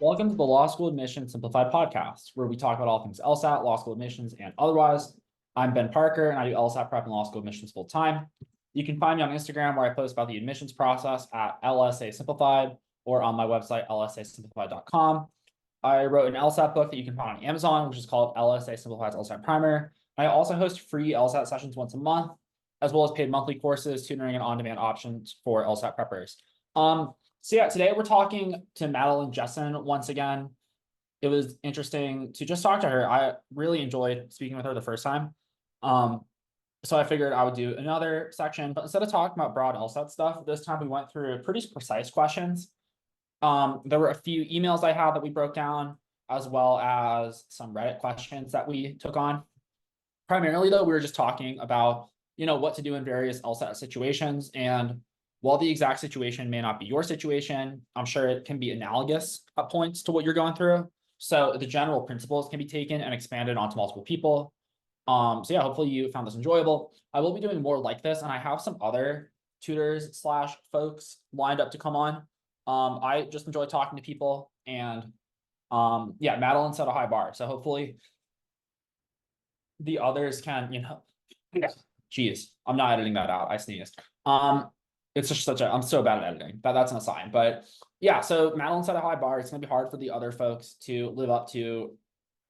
Welcome to the Law School Admissions Simplified podcast, where we talk about all things LSAT, law school admissions, and otherwise. I'm Ben Parker, and I do LSAT prep and law school admissions full time. You can find me on Instagram, where I post about the admissions process at LSA Simplified, or on my website, lsasimplified.com. I wrote an LSAT book that you can find on Amazon, which is called LSA Simplified's LSAT Primer. I also host free LSAT sessions once a month, as well as paid monthly courses, tutoring, and on-demand options for LSAT preppers. So yeah, today we're talking to Madeline Jesson once again. It was interesting to just talk to her. I really enjoyed speaking with her the first time. So I figured I would do another section, but instead of talking about broad LSAT stuff, this time we went through pretty precise questions. There were a few emails I had that we broke down, as well as some Reddit questions that we took on. Primarily, though, we were just talking about, what to do in various LSAT situations. And while the exact situation may not be your situation, I'm sure it can be analogous at points to what you're going through. So the general principles can be taken and expanded onto multiple people. So yeah, hopefully you found this enjoyable. I will be doing more like this, and I have some other tutors / folks lined up to come on. I just enjoy talking to people, and yeah, Madeline set a high bar. So hopefully the others can, geez, I'm not editing that out. I sneezed. It's just I'm so bad at editing. That's an aside. But yeah, so Madeline set a high bar. It's gonna be hard for the other folks to live up to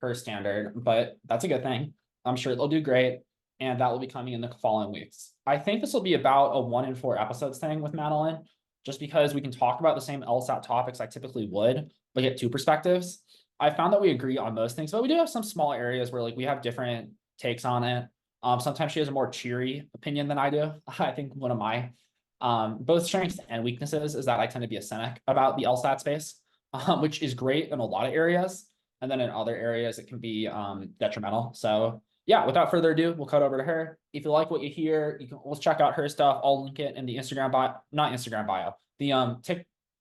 her standard, but that's a good thing. I'm sure they'll do great, and that will be coming in the following weeks. I think this will be about a 1 in 4 episodes thing with Madeline, just because we can talk about the same LSAT topics I typically would, but get two perspectives. I found that we agree on most things, but we do have some small areas where we have different takes on it. Sometimes she has a more cheery opinion than I do. I think one of my both strengths and weaknesses is that I tend to be a cynic about the LSAT space, which is great in a lot of areas. And then in other areas, it can be detrimental. So yeah, without further ado, we'll cut over to her. If you like what you hear, let's check out her stuff. I'll link it in the Instagram bio, not Instagram bio, the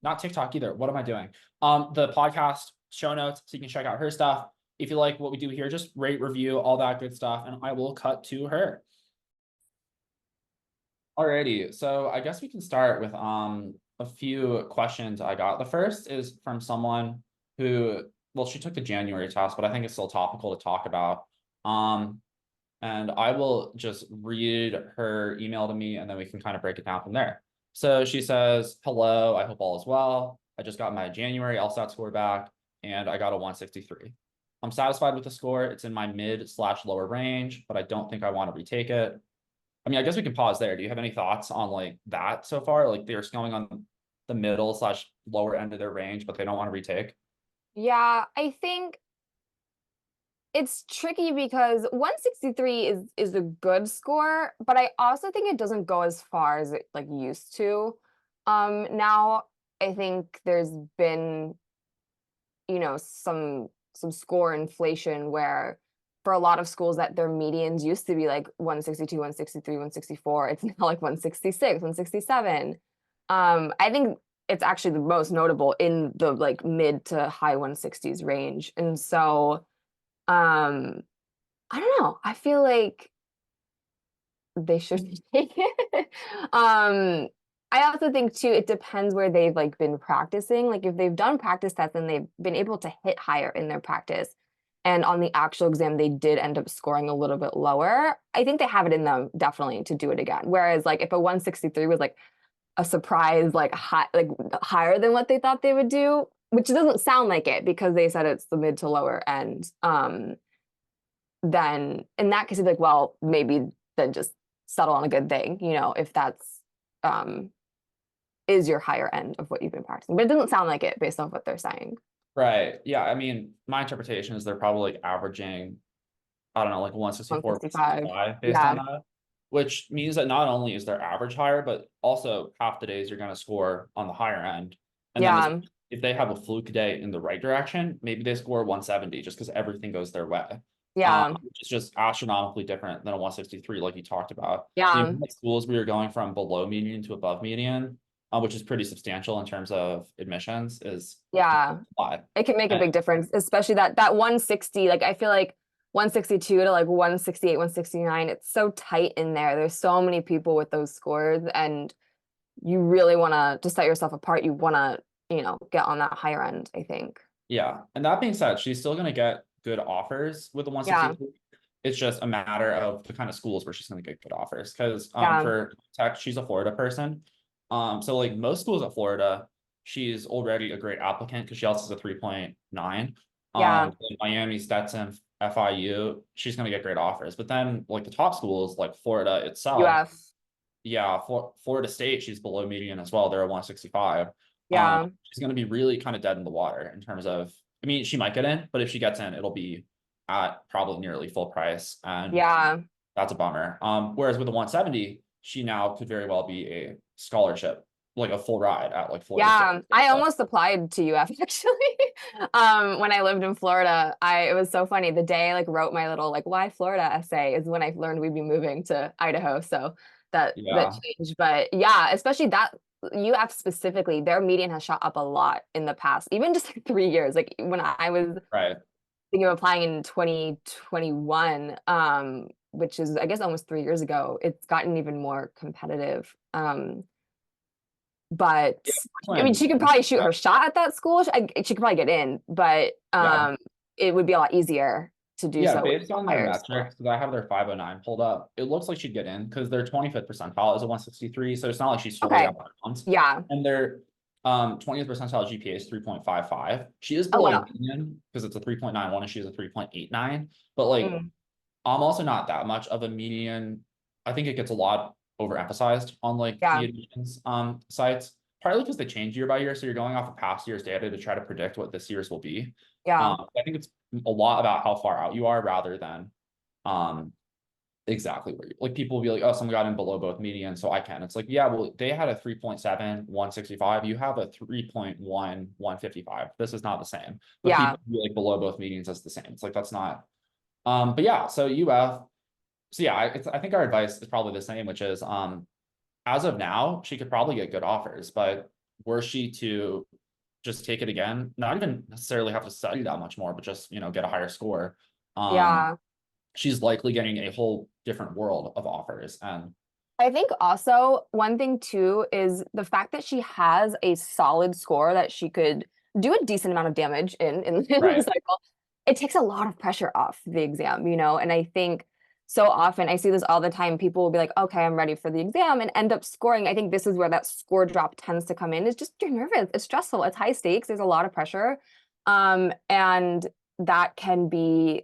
not TikTok either. What am I doing? The podcast show notes, so you can check out her stuff. If you like what we do here, just rate, review, all that good stuff, and I will cut to her. Alrighty, so I guess we can start with a few questions I got. The first is from someone who, well, she took the January test, but I think it's still topical to talk about. And I will just read her email to me, and then we can kind of break it down from there. So she says, "Hello, I hope all is well. I just got my January LSAT score back, and I got a 163. I'm satisfied with the score. It's in my mid/lower range, but I don't think I want to retake it." I mean, I guess we can pause there. Do you have any thoughts on that so far? They're going on the middle/lower end of their range, but they don't want to retake. Yeah, I think it's tricky because 163 is a good score, but I also think it doesn't go as far as it used to. Now I think there's been, some score inflation where for a lot of schools that their medians used to be 162, 163, 164. It's now 166, 167. I think it's actually the most notable in the mid to high 160s range. And so I don't know. I feel like they should take it. I also think too, it depends where they've been practicing. If they've done practice tests and they've been able to hit higher in their practice, and on the actual exam they did end up scoring a little bit lower, I think they have it in them definitely to do it again. Whereas if a 163 was a surprise higher than what they thought they would do, which doesn't sound like it because they said it's the mid to lower end, then in that case it's well, maybe then just settle on a good thing, if that's is your higher end of what you've been practicing. But it doesn't sound like it based on what they're saying. Right. Yeah. I mean, my interpretation is they're probably averaging, I don't know, 164, 165 based on that, which means that not only is their average higher, but also half the days you're going to score on the higher end. And then if they have a fluke day in the right direction, maybe they score 170 just because everything goes their way. Yeah. Which is just astronomically different than a 163, like you talked about. Yeah. Schools where you're going from below median to above median, which is pretty substantial in terms of admissions, is it can make a big difference, especially that 160. I feel 162 to 168, 169. It's so tight in there. There's so many people with those scores, and you really want to set yourself apart. You want to, get on that higher end, I think. Yeah, and that being said, she's still gonna get good offers with the Yeah, 163. It's just a matter of the kind of schools where she's gonna get good offers. Cause yeah, for tech, she's a Florida person. So like most schools at Florida, she's already a great applicant because she also has a 3.9. yeah, Like Miami, Stetson, FIU, she's gonna get great offers. But then like the top schools like Florida itself, UF, yeah, for Florida State, she's below median as well. They're a 165. yeah, She's going to be really kind of dead in the water in terms of, I mean, she might get in, but if she gets in, it'll be at probably nearly full price, and yeah. that's a bummer. Whereas with the 170, she now could very well be a scholarship, like a full ride at like Florida State. Yeah, I almost applied to UF actually. When I lived in Florida, it was so funny. The day I like wrote my little like why Florida essay is when I learned we'd be moving to Idaho. So that Yeah, changed. But yeah, especially that UF specifically, their median has shot up a lot in the past, even just like 3 years. Like when I was right. thinking of applying in 2021, which is I guess almost 3 years ago, it's gotten even more competitive. But Yeah, I mean, Brooklyn, she could probably shoot her shot at that school. She could probably get in, but yeah. it would be a lot easier to do Yeah, so with based on a their higher score. metrics, because I have their 509 pulled up, it looks like she'd get in because their 25th percentile is a 163. So it's not like she's fully Okay. up on bounds. Yeah. And their 20th percentile GPA is 3.55. She is Oh below wow. median because it's a 3.91 and she has a 3.89. But like, Mm, I'm also not that much of a median. I think it gets a lot overemphasized on like the yeah. admissions sites, partly because they change year by year. So you're going off of past year's data to try to predict what this year's will be. Yeah. I think it's a lot about how far out you are rather than um exactly where you like people will be like, oh, someone got in below both median, so I can. It's like, yeah, well, they had a 3.7, 165. You have a 3.1, 155. This is not the same. But Yeah. people be like below both medians as the same. It's like that's not but yeah, so UF, so yeah, I think our advice is probably the same, which is as of now, she could probably get good offers, but were she to just take it again, not even necessarily have to study that much more, but just get a higher score. Um, Yeah. she's likely getting a whole different world of offers. And I think also one thing too is the fact that she has a solid score that she could do a decent amount of damage in the right, cycle. It takes a lot of pressure off the exam, and I think so often I see this all the time. People will be like, okay, I'm ready for the exam and end up scoring. I think this is where that score drop tends to come in. It's just you're nervous, it's stressful, it's high stakes, there's a lot of pressure. And that can be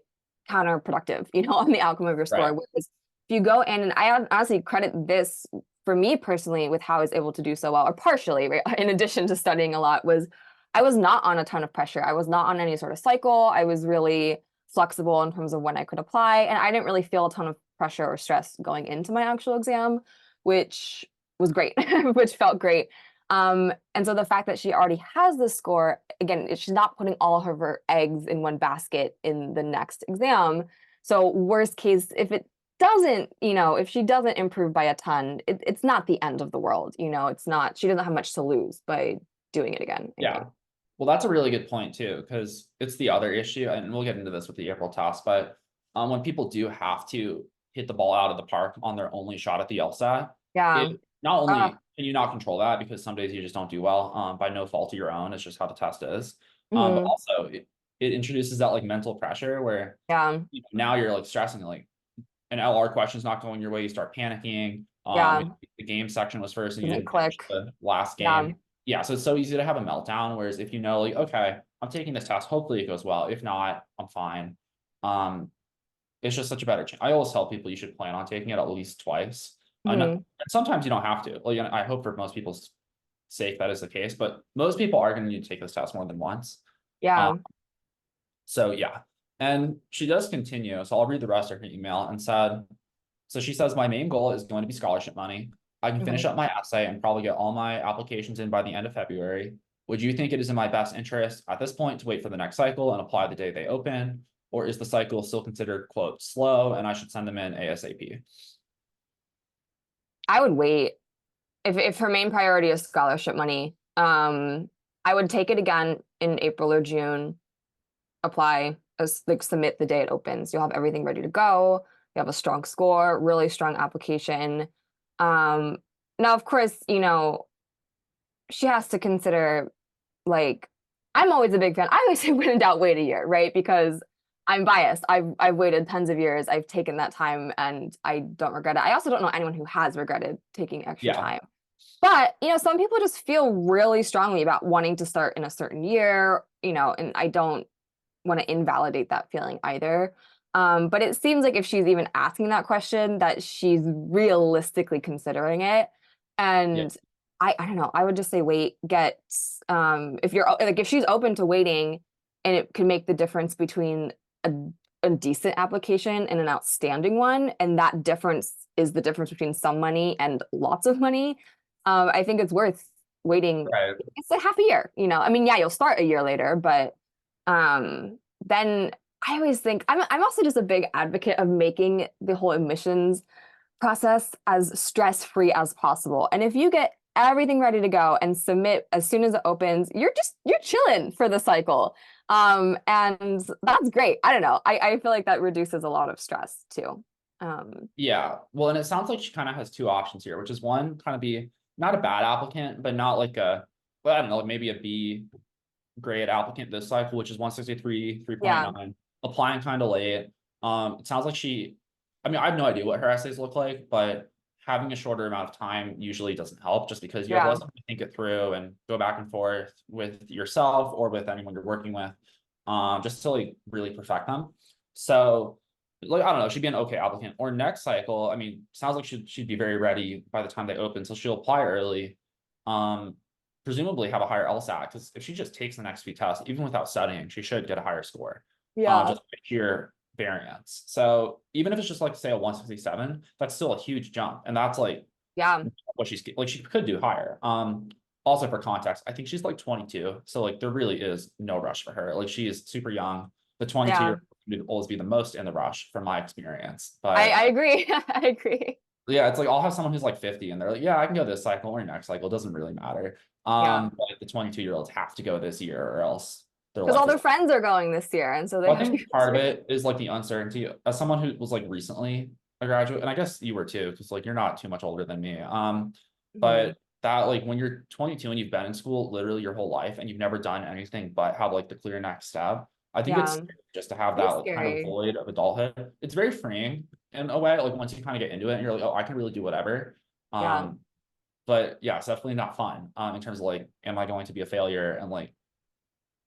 counterproductive, on the outcome of your score. right. Whereas if you go in, and I honestly credit this for me personally with how I was able to do so well, or partially, right, in addition to studying a lot, was I was not on a ton of pressure. I was not on any sort of cycle. I was really flexible in terms of when I could apply, and I didn't really feel a ton of pressure or stress going into my actual exam, which was great, which felt great. And so the fact that she already has this score, again, she's not putting all of her eggs in one basket in the next exam. So worst case, if it doesn't, if she doesn't improve by a ton, it's not the end of the world. It's not, she doesn't have much to lose by doing it again, I Yeah. think. Well, that's a really good point too, because it's the other issue, and we'll get into this with the April toss, but when people do have to hit the ball out of the park on their only shot at the LSAT, Yeah. it not only Uh, can you not control that because some days you just don't do well, by no fault of your own, it's just how the test is. But mhm, also it introduces that like mental pressure where yeah. now you're like stressing like an LR question is not going your way, you start panicking. Yeah. The game section was first and you Doesn't didn't finish click. the last Yeah. game. Yeah, so it's so easy to have a meltdown. Whereas if you know, like, okay, I'm taking this test, hopefully it goes well. If not, I'm fine. Um, it's just such a better chance. I always tell people you should plan on taking it at least twice. Mhm. Sometimes you don't have to. Like, I hope for most people's sake that is the case, but most people are going to need to take this test more than once. Um, Yeah. so yeah, and she does continue. So I'll read the rest of her email and said, so she says, my main goal is going to be scholarship money. I can finish Mhm. up my essay and probably get all my applications in by the end of February. Would you think it is in my best interest at this point to wait for the next cycle and apply the day they open? Or is the cycle still considered, quote, slow and I should send them in ASAP? I would wait. If her main priority is scholarship money, I would take it again in April or June, apply, like submit the day it opens. You'll have everything ready to go. You have a strong score, really strong application. Um, Now, of course, she has to consider like I'm always a big fan. I always say when in doubt, wait a year, right? Because I'm biased. I've waited tons of years. I've taken that time and I don't regret it. I also don't know anyone who has regretted taking extra Yeah, time. But, some people just feel really strongly about wanting to start in a certain year, and I don't want to invalidate that feeling either. But it seems like if she's even asking that question, that she's realistically considering it. yeah, And I don't know, I would just say wait, if you're like if she's open to waiting and it can make the difference between a, a decent application and an outstanding one, and that difference is the difference between some money and lots of money. I think it's worth waiting. right. It's like half a year, I mean, yeah, you'll start a year later, but then I always think I'm also just a big advocate of making the whole admissions process as stress-free as possible. And if you get everything ready to go and submit as soon as it opens, you're chilling for the cycle. And that's great. I don't know. I feel like that reduces a lot of stress too. Yeah, well, and it sounds like she kind of has two options here, which is one, kind of be not a bad applicant, but not like well, I don't know, like maybe a B grade applicant this cycle, which is 163, Yeah. 3.9, applying kind of late. It sounds like I mean, I have no idea what her essays look like, but having a shorter amount of time usually doesn't help, just because you have Yeah. less time to think it through and go back and forth with yourself or with anyone you're working with, just to like really perfect them. So like, I don't know, she'd be an okay applicant. Or next cycle, I mean, sounds like she'd be very ready by the time they open, so she'll apply early. Presumably have a higher LSAT, because if she just takes the next few tests, even without studying, she should get a higher score. Yeah. Just sheer variance. So even if it's just like say a 167, that's still a huge jump, and that's like Yeah. what she's like. She could do higher. Also for context, I think she's like 22, so like there really is no rush for her. Like she is super young. The 22 Yeah. year would always be the most in the rush from my experience. I But agree. I agree. yeah, it's like I'll have someone who's like 50 and they're like, yeah, I can go this cycle or next cycle. It doesn't really matter. Yeah. But the 22-year-olds have to go this year or else their Because life all is. their friends are going this year, and so they Well, I have to go think part of too. it is like the uncertainty. As someone who was like recently a graduate, and I guess you were too, because like you're not too much older than me. Mhm. But that like when you're 22 and you've been in school literally your whole life and you've never done anything but have like the clear next step, I think it's Yeah. scary just to have It that is like kind of scary. void of adulthood. It's very freeing in a way, like once you kind of get into it and you're like, oh, I can really do whatever. Yeah. But yeah, it's definitely not fun in terms of like, am I going to be a failure and like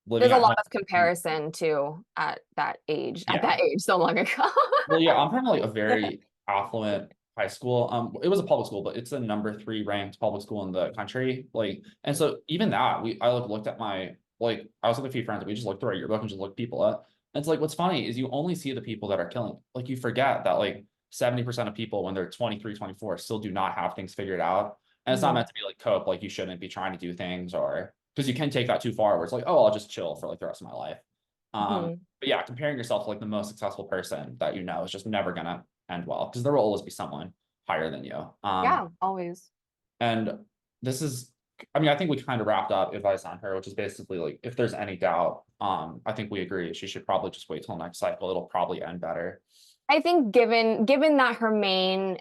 living There's a at lot home? of comparison too at that age, Yeah. so long ago. Well, yeah, I'm from like a very affluent high school. It was a public school, but it's the number 3 ranked public school in the country. Like, and so even that, I like looked at I was with a few friends, and we just looked through our yearbook and just looked people up. And it's like, what's funny is you only see the people that are killing. Like, you forget that like 70% of people when they're 23, 24 still do not have things figured out. And it's not Mhm. meant to be like cope, like you shouldn't be trying to do things, or because you can take that too far where it's like, oh, I'll just chill for like the rest of my life. Mhm. But yeah, comparing yourself to like the most successful person that you know is just never gonna end well, because there will always be someone higher than you. Yeah, always. And this is, I mean, I think we kind of wrapped up advice on her, which is basically like, if there's any doubt, I think we agree she should probably just wait till next cycle. It'll probably end better. I think given that her main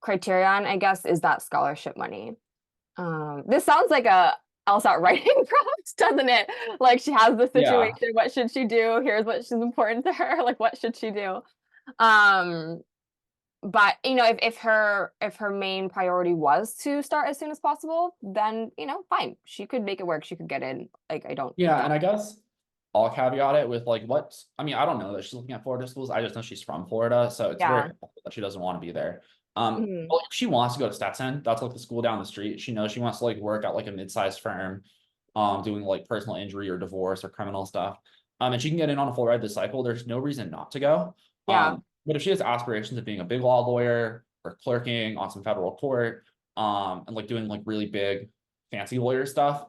criterion, I guess, is that scholarship money. This sounds like a LSAT writing prompt, doesn't it? Like she has the Yeah. situation, what should she do? Here's what is important to her, like what should she do? Um, but if her main priority was to start as soon as possible, then fine, she could make it work. She could get in. Like I don't Yeah, doubt. and I guess I'll caveat it with like I mean, I don't know that she's looking at Florida schools. I just know she's from Florida, so it's very Yeah. helpful that she doesn't want to be there. Mhm. Well, if she wants to go to Stetson, that's like the school down the street. She knows she wants to like work at like a mid-sized firm, doing like personal injury or divorce or criminal stuff. And she can get in on a full ride this cycle. There's no reason not to go. Yeah. But if she has aspirations of being a big law lawyer or clerking on some federal court, and like doing like really big fancy lawyer stuff,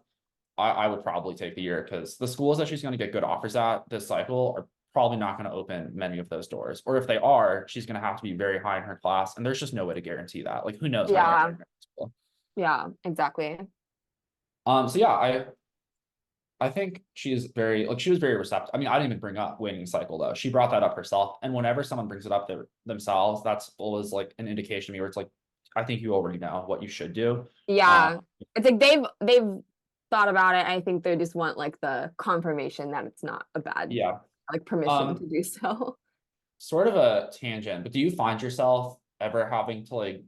I would probably take the year, because the schools that she's going to get good offers at this cycle are probably not going to open many of those doors. Or if they are, she's going to have to be very high in her class. And there's just no way to guarantee that. Like, who knows how to get Yeah. there in school. Yeah. Exactly. So yeah, I think she was very receptive. I mean, I didn't even bring up waiting cycle though. She brought that up herself. And whenever someone brings it up themselves, that's always like an indication to me where it's like, I think you already know what you should do. Um, Yeah. It's like they've thought about it. I think they just want like the confirmation that it's not a bad, Yeah. like permission to do so. Sort of a tangent, but do you find yourself ever having to like,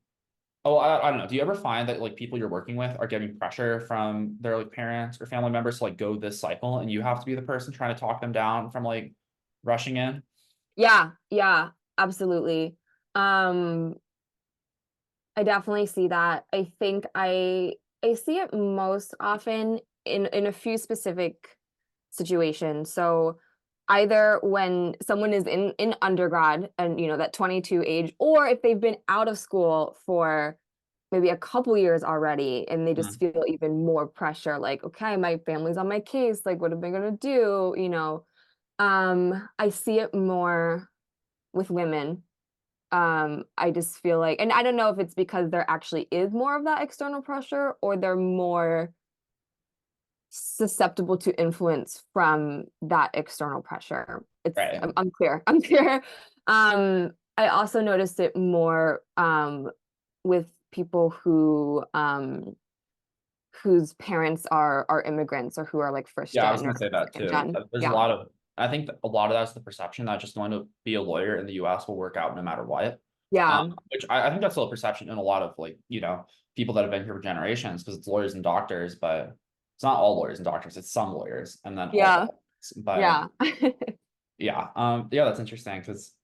oh, I don't know. Do you ever find that like people you're working with are getting pressure from their like parents or family members to like go this cycle, and you have to be the person trying to talk them down from like rushing in? Yeah, absolutely. I definitely see that. I think I see it most often in a few specific situations. So either when someone is in undergrad and that 22 age, or if they've been out of school for maybe a couple years already and they just Mhm. feel even more pressure, like, okay, my family's on my case, like what am I gonna do? I see it more with women. I just feel like, and I don't know if it's because there actually is more of that external pressure or they're more susceptible to influence from that external pressure. It's Right. unclear. Unclear. I also noticed it more with people whose parents are immigrants or who are like first Yeah, I was gen or gonna say that second too. gen. There's a Yeah. lot of, I think a lot of that's the perception that just going to be a lawyer in the US will work out no matter what. Yeah. Which I think that's still a perception in a lot of like, people that have been here for generations, because it's lawyers and doctors, but it's not all lawyers and doctors, it's some lawyers and then Yeah. all. But Yeah. yeah, that's interesting because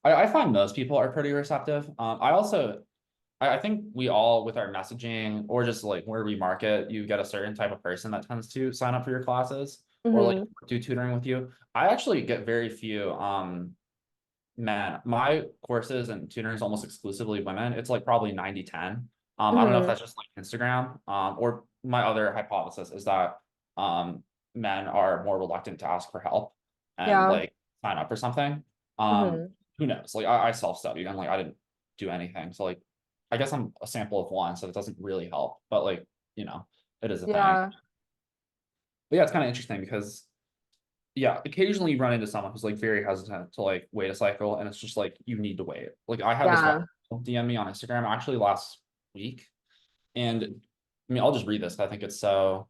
I find most people are pretty receptive. I think we all, with our messaging or just like where we market, you get a certain type of person that tends to sign up for your classes or like Hmm. do tutoring with you. I actually get very few men. My courses and tutoring is almost exclusively women. It's like probably 90-10. I don't know if Hmm. that's just like Instagram. Or my other hypothesis is that men are more reluctant to ask for help and Yeah. like sign up for something. Um, Hmm. who knows? Like I self-studied and like I didn't do anything. So like I guess I'm a sample of one, so it doesn't really help. But like, it is a thing. Yeah. But yeah, it's kind of interesting because yeah, occasionally you run into someone who's like very hesitant to like wait a cycle, and it's just like you need to wait. Like I had this one Yeah. DM me on Instagram actually last week, and I mean I'll just read this 'cause I think it's so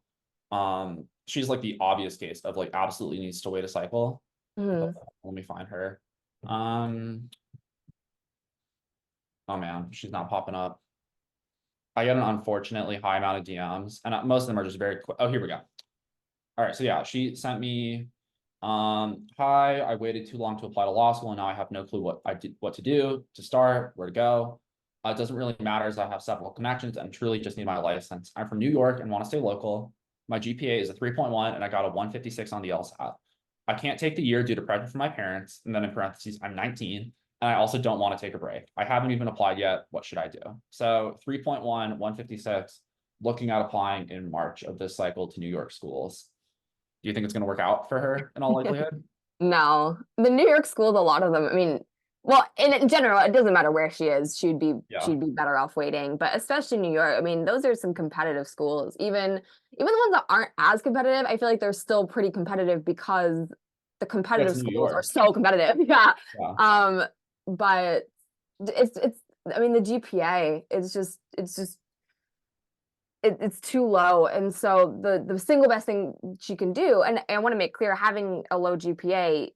she's like the obvious case of like absolutely needs to wait a cycle. But Hmm. let me find her. Um oh man, she's not popping up. I get an unfortunately high amount of DMs, and most of them are just very quick. Oh, here we go. All right, so yeah, she sent me, hi, I waited too long to apply to law school and now I have no clue what to do, to start, where to go. It doesn't really matter as I have several connections and truly just need my license. I'm from New York and want to stay local. My GPA is a 3.1 and I got a 156 on the LSAT. I can't take the year due to pressure from my parents. And then in parentheses, I'm 19 and I also don't want to take a break. I haven't even applied yet. What should I do? So 3.1, 156, looking at applying in March of this cycle to New York schools. Do you think it's going to work out for her in all likelihood? No, the New York schools, a lot of them, I mean, well, in general, it doesn't matter where she is, Yeah, she'd be better off waiting. But especially New York, I mean, those are some competitive schools. Even the ones that aren't as competitive, I feel like they're still pretty competitive because the it's competitive New schools are York. so competitive. Yeah. Yeah, But it's I mean, the GPA it's just it's too low. And so the single best thing she can do, and I want to make clear, having a low GPA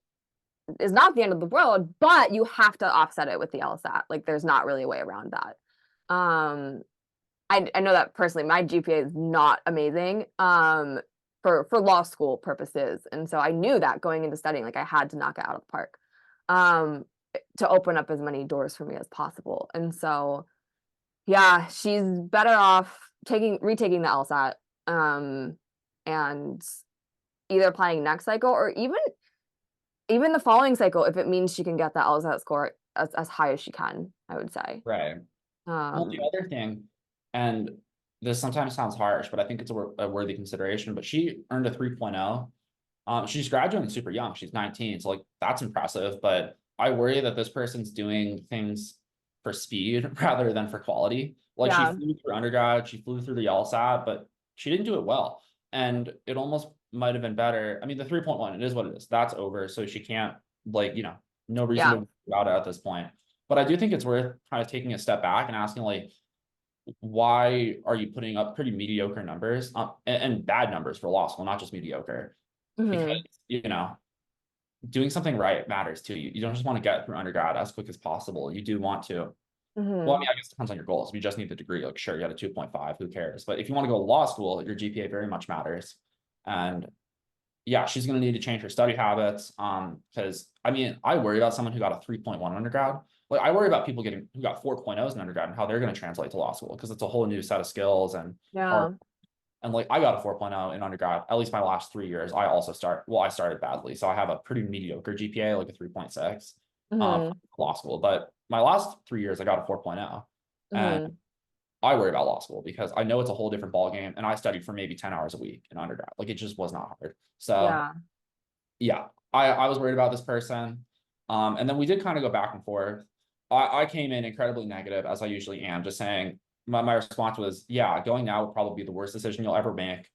is not the end of the world, but you have to offset it with the LSAT. Like there's not really a way around that. Um, I know that personally, my GPA is not amazing for law school purposes. And so I knew that going into studying, like I had to knock it out of the park um, to open up as many doors for me as possible. And so yeah, she's better off retaking the LSAT and either applying next cycle or even the following cycle if it means she can get that LSAT score as high as she can, I would say. right. Well, the Um, other thing, and this sometimes sounds harsh, but I think it's a worthy consideration, but she earned a 3.0. She's graduating super young. She's 19. So like that's impressive, but I worry that this person's doing things for speed rather than for quality. Like she yeah, flew through undergrad, she flew through the LSAT, but she didn't do it well. And it almost might have been better. I mean, the 3.1, it is what it is. That's over. So she can't like, no reason to yeah, worry about it at this point. But I do think it's worth kind of taking a step back and asking like, why are you putting up pretty mediocre numbers, and bad numbers for law school, not just mediocre? Because, doing something right matters to you. You don't just want to get through undergrad as quick as possible. You do want to, well, I mean, I guess it depends on your goals. If you just need the degree, like, sure, you had a 2.5, who cares? But if you want to go to law school, your GPA very much matters. And yeah, she's going to need to change her study habits. Because I mean, I worry about someone who got a 3.1 undergrad. Like, I worry about people who got 4.0s in undergrad and how they're going to translate to law school, because it's a whole new set of skills and Yeah. and like, I got a 4.0 in undergrad, at least my last 3 years. I started badly. So I have a pretty mediocre GPA, like a 3.6, law school. But my last 3 years, I got a 4.0. And I worry about law school because I know it's a whole different ballgame. And I studied for maybe 10 hours a week in undergrad. Like, it just was not hard. So yeah, I was worried about this person. And then we did kind of go back and forth. I came in incredibly negative, as I usually am, just saying, my response was, yeah, going now would probably be the worst decision you'll ever make.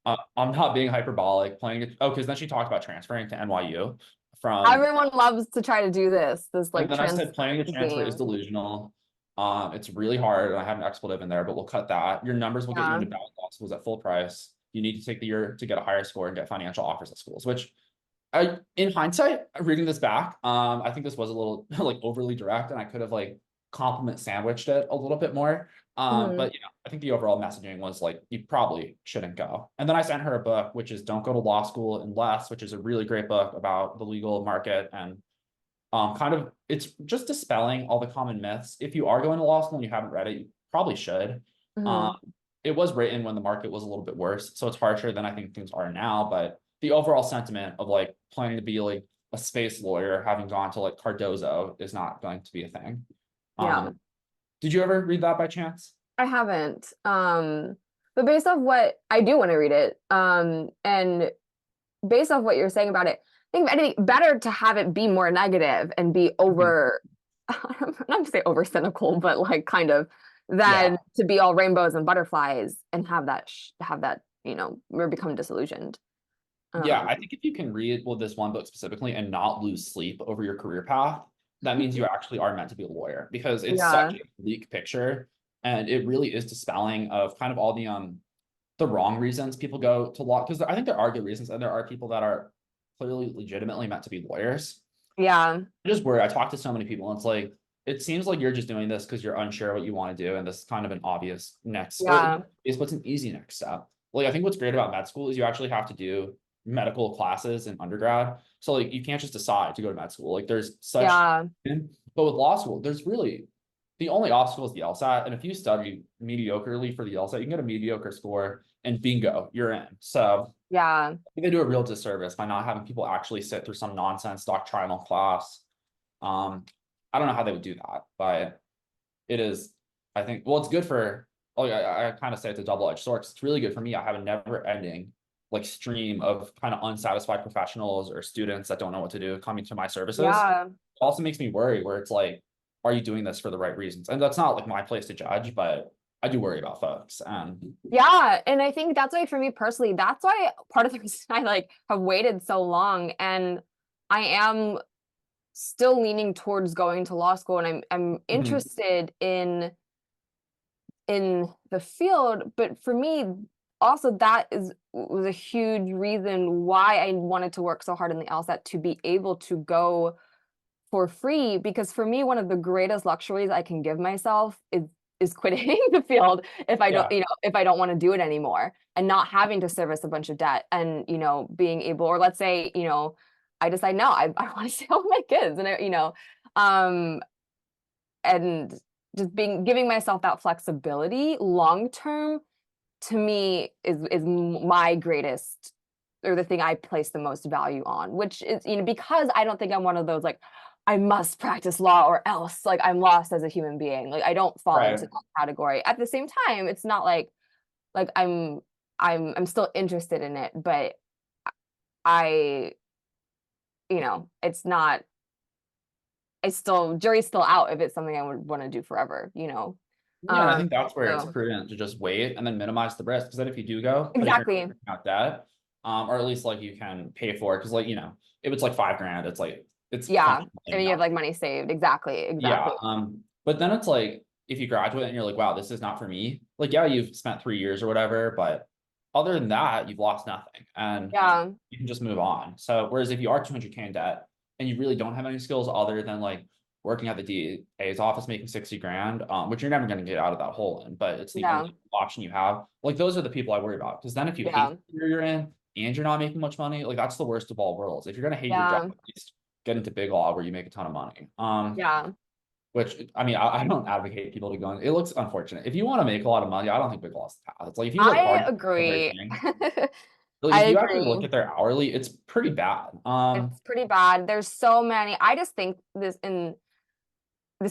I'm not being hyperbolic, playing it. Oh, because then she talked about transferring to NYU from, Everyone loves to try to do this and like then I said, planning to transfer is game. delusional. It's really hard, and I have an expletive in there, but we'll cut that. Your numbers will get you into ballot law schools at full price. You need to take the year to get a higher score and get financial offers at schools, which in hindsight, reading this back, I think this was a little like overly direct, and I could have like compliment sandwiched it a little bit more. But I think the overall messaging was like, you probably shouldn't go. And then I sent her a book, which is Don't Go to Law School Unless, which is a really great book about the legal market, and kind of, it's just dispelling all the common myths. If you are going to law school and you haven't read it, you probably should. It was written when the market was a little bit worse, so it's harsher than I think things are now, but the overall sentiment of like planning to be like a space lawyer, having gone to like Cardozo, is not going to be a thing. Did you ever read that by chance? I haven't. But based off what I do want to read it, and based off what you're saying about it, I think anything better to have it be more negative and be over, not to say over cynical, but like kind of, than to be all rainbows and butterflies and have that or become disillusioned. Yeah, I think if you can read, well, this one book specifically and not lose sleep over your career path, that means you actually are meant to be a lawyer, because it's such a bleak picture, and it really is dispelling of kind of all the wrong reasons people go to law. Because I think there are good reasons, and there are people that are clearly legitimately meant to be lawyers. Yeah. I just worry. I talk to so many people, and it's like, it seems like you're just doing this because you're unsure what you want to do, and this is kind of an obvious next, or is what's an easy next step. Like, I think what's great about med school is you actually have to do medical classes in undergrad. So like, you can't just decide to go to med school. Like, there's such, but with law school, there's really, the only obstacle is the LSAT. And if you study mediocrely for the LSAT, you can get a mediocre score and bingo, you're in. So I think they do a real disservice by not having people actually sit through some nonsense doctrinal class. I don't know how they would do that, but it is, I think, well, it's good for, oh yeah, I kind of say it's a double-edged sword. It's really good for me. I have a never ending like stream of kind of unsatisfied professionals or students that don't know what to do coming to my services. It also makes me worry, where it's like, are you doing this for the right reasons? And that's not like my place to judge, but I do worry about folks. And I think that's why, for me personally, that's why part of the reason I like have waited so long, and I am still leaning towards going to law school, and I'm interested in the field. But for me also, that was a huge reason why I wanted to work so hard in the LSAT, to be able to go for free. Because for me, one of the greatest luxuries I can give myself is quitting the field if I don't, if I don't want to do it anymore, and not having to service a bunch of debt, and being able, or let's say, I decide, no, I want to stay home with my kids, and and just giving myself that flexibility long term, to me is my greatest, or the thing I place the most value on, which is, because I don't think I'm one of those like, I must practice law or else like I'm lost as a human being. Like, I don't fall into that category. At the same time, it's not like I'm still interested in it, but it's not, jury's still out if it's something I would want to do forever. yeah, and I think that's where it's prudent to just wait and then minimize the risk, because then if you do go, out debt, or at least like you can pay for it, because like, if it's like $5,000, it's like, it's I mean, you have like money saved. Exactly. But then it's like, if you graduate and you're like, wow, this is not for me, like, yeah, you've spent 3 years or whatever, but other than that, you've lost nothing and Yeah. you can just move on. So whereas if you are 200K in debt and you really don't have any skills other than like working at the DA's office making 60 grand, which you're never going to get out of that hole in, but it's the Yeah. only option you have. Like those are the people I worry about. Because then if you hate Yeah. the career you're in and you're not making much money, like that's the worst of all worlds. If you're going to hate your job, Yeah. at least get into big law where you make a ton of money. Yeah. Which I mean, I don't advocate people to go in. It looks unfortunate. If you want to make a lot of money, I don't think big law is the path. It's like if you work I hard for the right agree. thing. Like I if you actually look agree. at their hourly, it's pretty bad. It's pretty bad. There's so many. I just think this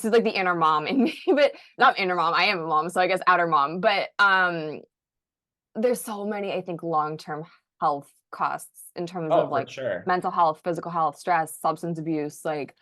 is like the inner mom in me, but not inner mom. I am a mom, so I guess outer mom. But there's so many, I think, long-term health costs in terms Oh, of for like sure. mental health, physical health, stress, substance abuse, like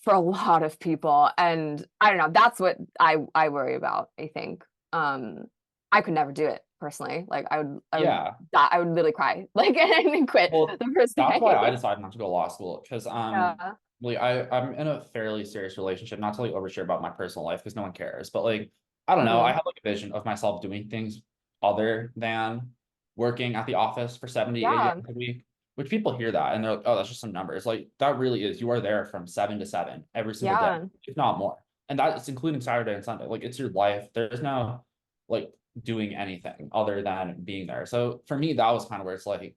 for a lot of people. And I don't know, that's what I worry about, I think. I could never do it personally. Like I would Yeah. die, I would literally cry like and quit Well, the first that's why I day. decided not to go to law school because Yeah. like I'm in a fairly serious relationship, not to like overshare about my personal life because no one cares, but like I don't know, I Mhm. have like a vision of myself doing things other than working at the office for 70, 80 Yeah. hours a week, which people hear that and they're like, oh, that's just some numbers. Like that really is, you are there from 7 to 7 every single day, Yeah. if not more. And that's including Saturday and Sunday. Like it's your life. There's no like doing anything other than being there. So for me, that was kind of where it's like,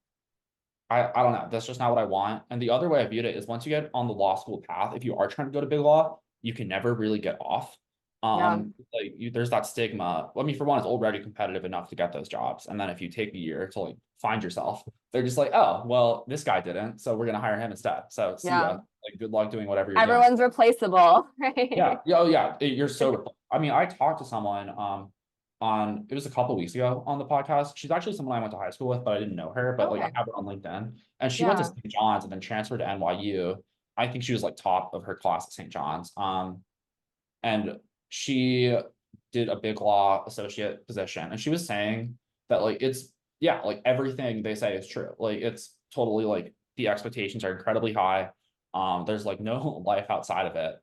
I don't know. That's just not what I want. And the other way I viewed it is once you get on the law school path, if you are trying to go to big law, you can never really get off. Yeah. Like there's that stigma. I mean, for one, it's already competitive enough to get those jobs. And then if you take a year to like find yourself, they're just like, oh, well, this guy didn't, so we're gonna hire him instead. So see ya. Yeah. Like good luck doing whatever you're doing. Everyone's replaceable, Yeah. right? Yeah. Oh, yeah. You're so. I mean, I talked to someone on it was a couple weeks ago on the podcast. She's actually someone I went to high school with, but I didn't know her. But like I Okay. have her on LinkedIn, and she went to Yeah. St. John's and then transferred to NYU. I think she was like top of her class at St. John's. And she did a big law associate position, and she was saying that like it's yeah, like everything they say is true. Like it's totally like the expectations are incredibly high. There's like no life outside of it.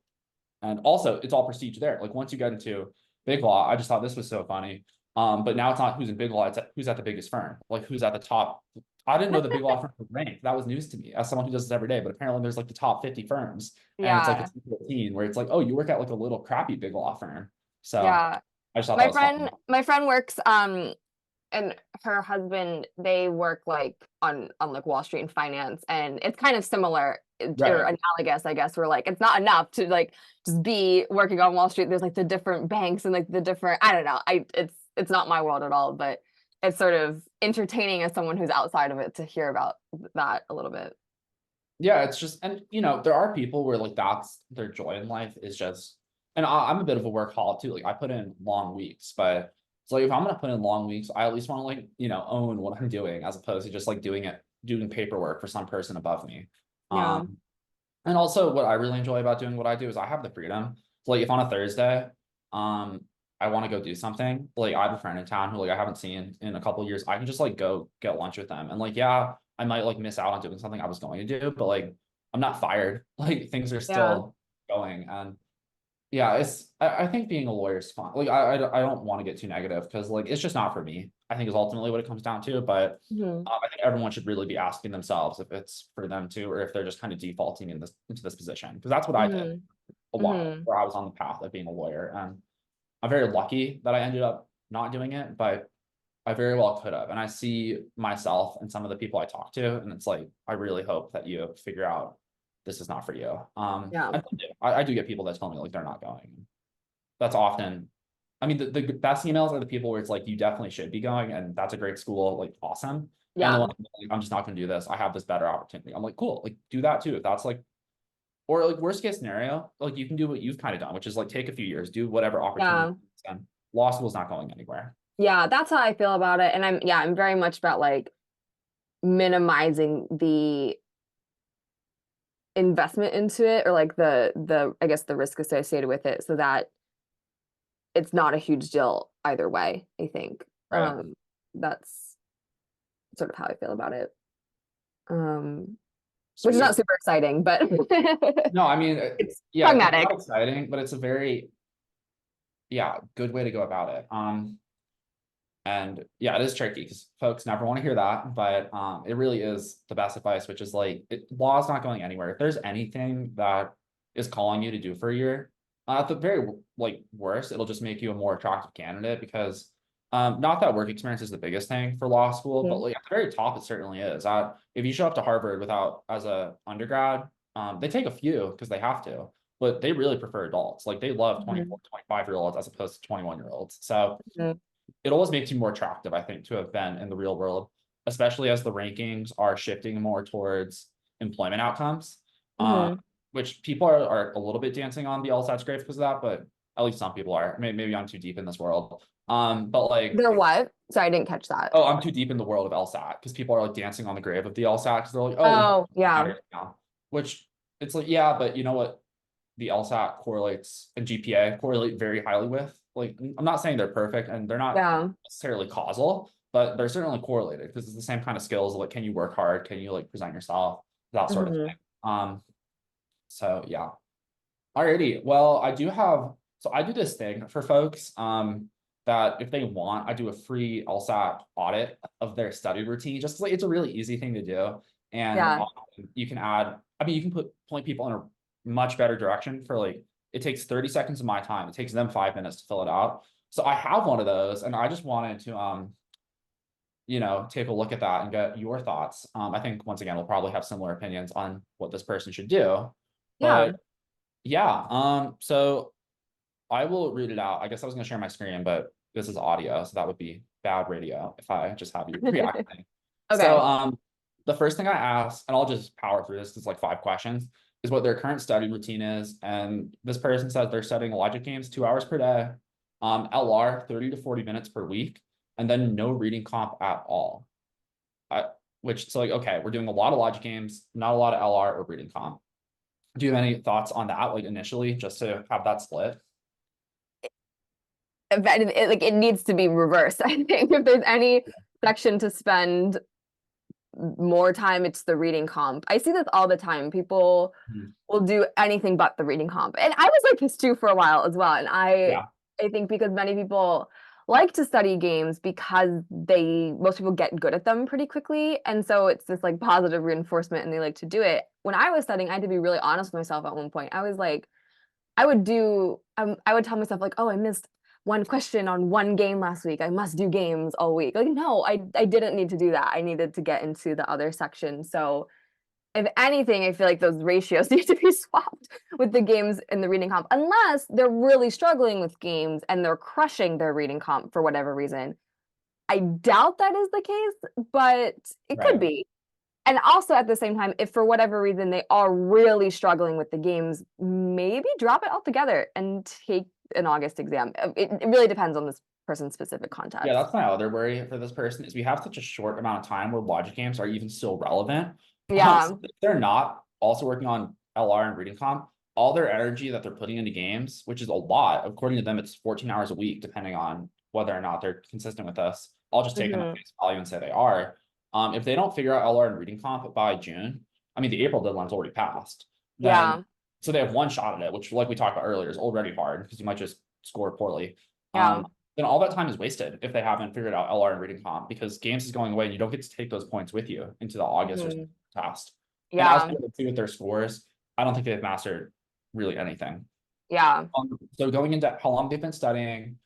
And also, it's all prestige there. Like once you get into big law, I just thought this was so funny. But now it's not who's in big law; it's who's at the biggest firm, like who's at the top. I didn't know the big law firm was ranked. That was news to me as someone who does this every day. But apparently, there's like the top 50 firms, and it's like Yeah. it's 14 where it's like, oh, you work at like a little crappy big law firm. So Yeah. I just thought that was funny. My friend works and her husband, they work like on like Wall Street and finance, and it's kind of similar or Right. analogous, I guess. We're like, it's not enough to like just be working on Wall Street. There's like the different banks and like the different, I don't know. It's not my world at all, but it's sort of entertaining as someone who's outside of it to hear about that a little bit. Yeah, it's just, and there are people where like that's their joy in life is just, and I'm a bit of a workaholic too. Like I put in long weeks, but it's like if I'm gonna put in long weeks, I at least want to like, own what I'm doing as opposed to just like doing paperwork for some person above me. Yeah. And also what I really enjoy about doing what I do is I have the freedom. So like if on a Thursday, I want to go do something, like I have a friend in town who like I haven't seen in a couple of years, I can just like go get lunch with them. And like, yeah, I might like miss out on doing something I was going to do, but like I'm not fired. Like things are Yeah. still going. And yeah, I think being a lawyer is fun. Like I don't want to get too negative because like it's just not for me, I think is ultimately what it comes down to. But Mhm. I think everyone should really be asking themselves if it's for them to, or if they're just kind of defaulting into this position. Because that's what I did Mhm. a while Mhm. where I was on the path of being a lawyer. And I'm very lucky that I ended up not doing it, but I very well could have. And I see myself and some of the people I talk to, and it's like, I really hope that you figure out this is not for you. Yeah. I do get people that tell me like they're not going. That's often, I mean, the best emails are the people where it's like, you definitely should be going, and that's a great school, like awesome. And the Yeah. one, like, I'm just not gonna do this. I have this better opportunity. I'm like, cool, like do that too. If that's like, or like worst case scenario, like you can do what you've kind of done, which is like take a few years, do whatever opportunity. Yeah. And law school is not going anywhere. Yeah, that's how I feel about it. And I'm very much about like minimizing the investment into it, or like the I guess the risk associated with it, so that it's not a huge deal either way, I think. Right. That's sort of how I feel about it. Which is Sweet. not super exciting, but No, I mean, it's yeah, it's pragmatic. not exciting, but it's a very, yeah, good way to go about it. And yeah, it is tricky because folks never want to hear that, but it really is the best advice, which is like law is not going anywhere. If there's anything that is calling you to do for a year, at the very like worst, it'll just make you a more attractive candidate because not that work experience is the biggest thing for law school, but Mhm. like at the very top, it certainly is. If you show up to Harvard without as a undergrad, they take a few because they have to, but they really prefer adults. Like they love 24, 25-year-olds as opposed to 21-year-olds. So Mhm. it always makes you more attractive, I think, to have been in the real world, especially as the rankings are shifting more towards employment outcomes, Mhm. which people are a little bit dancing on the LSAT's grave because of that, but at least some people are. Maybe I'm too deep in this world. But like, They're what? Sorry, I didn't catch that. oh, I'm too deep in the world of LSAT because people are like dancing on the grave of the LSAT because they're like, oh, employment Oh, yeah. matters now. Which it's like, yeah, but you know what? The LSAT correlates and GPA correlate very highly with. Like, I'm not saying they're perfect and they're not Yeah. necessarily causal, but they're certainly correlated because it's the same kind of skills. Like, can you work hard? Can you like present yourself? That sort of Mhm. thing. So yeah. Alrighty. Well, so I do this thing for folks, that if they want, I do a free LSAT audit of their study routine. Just like it's a really easy thing to do. And Yeah. you can add, I mean, you can point people in a much better direction for like, it takes 30 seconds of my time. It takes them 5 minutes to fill it out. So I have one of those and I just wanted to, take a look at that and get your thoughts. I think once again, we'll probably have similar opinions on what this person should do, Yeah. but yeah, so I will read it out. I guess I was gonna share my screen, but this is audio, so that would be bad radio if I just have you reacting. So, Okay. the first thing I ask, and I'll just power through this, 'cause it's like 5 questions, is what their current study routine is. And this person says they're studying logic games 2 hours per day, LR 30 to 40 minutes per week, and then no reading comp at all. I, which so like, okay, we're doing a lot of logic games, not a lot of LR or reading comp. Do you have any thoughts on that, like initially, just to have that split? Like it needs to be reversed. I think if there's any section to spend more time, it's the reading comp. I see this all the time. People Mhm. will do anything but the reading comp. And I was like this too for a while as well. And Yeah, I think because many people like to study games because most people get good at them pretty quickly. And so it's this like positive reinforcement and they like to do it. When I was studying, I had to be really honest with myself at one point. I was like, I would tell myself like, oh, I missed one question on one game last week. I must do games all week. Like, no, I didn't need to do that. I needed to get into the other section. So if anything, I feel like those ratios need to be swapped with the games and the reading comp, unless they're really struggling with games and they're crushing their reading comp for whatever reason. I doubt that is the case, but it could right. be. And also at the same time, if for whatever reason they are really struggling with the games, maybe drop it altogether and take an August exam. It really depends on this person's specific Yeah, context. that's my other worry for this person is we have such a short amount of time where logic games are even still relevant. Yeah. So if they're not also working on LR and reading comp, all their energy that they're putting into games, which is a lot, according to them, it's 14 hours a week, depending on whether or not they're consistent with us. I'll just take them at Hmm. face value and say they are. If they don't figure out LR and reading comp by June, I mean, the April deadline's already passed, then Yeah. so they have one shot at it, which, like we talked about earlier, is already hard because you might just score poorly. Yeah. Then all that time is wasted if they haven't figured out LR and reading comp because games is going away and you don't get to take those points with you into the August or Hmm. test. And as Yeah. we see with their scores, I don't think they've mastered really anything. Yeah. So going into how long they've been studying,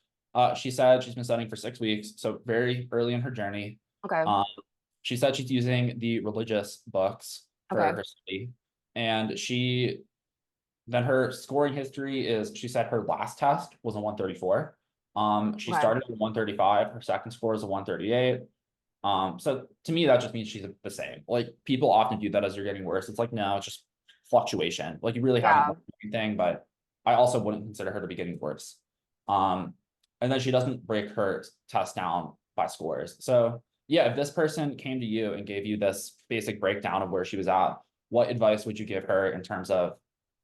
she said she's been studying for 6 weeks, so very early in her journey. Okay. Um, she said she's using the religious books for Okay. her study, and then her scoring history is she said her last test was a 134. She Okay. started at 135. Her second score is a 138. So to me, that just means she's the same. Like people often do that as you're getting worse. It's like, no, it's just fluctuation. Like you really haven't Yeah. learned anything, but I also wouldn't consider her to be getting worse. Um, and then she doesn't break her test down by scores. So yeah, if this person came to you and gave you this basic breakdown of where she was at, what advice would you give her in terms of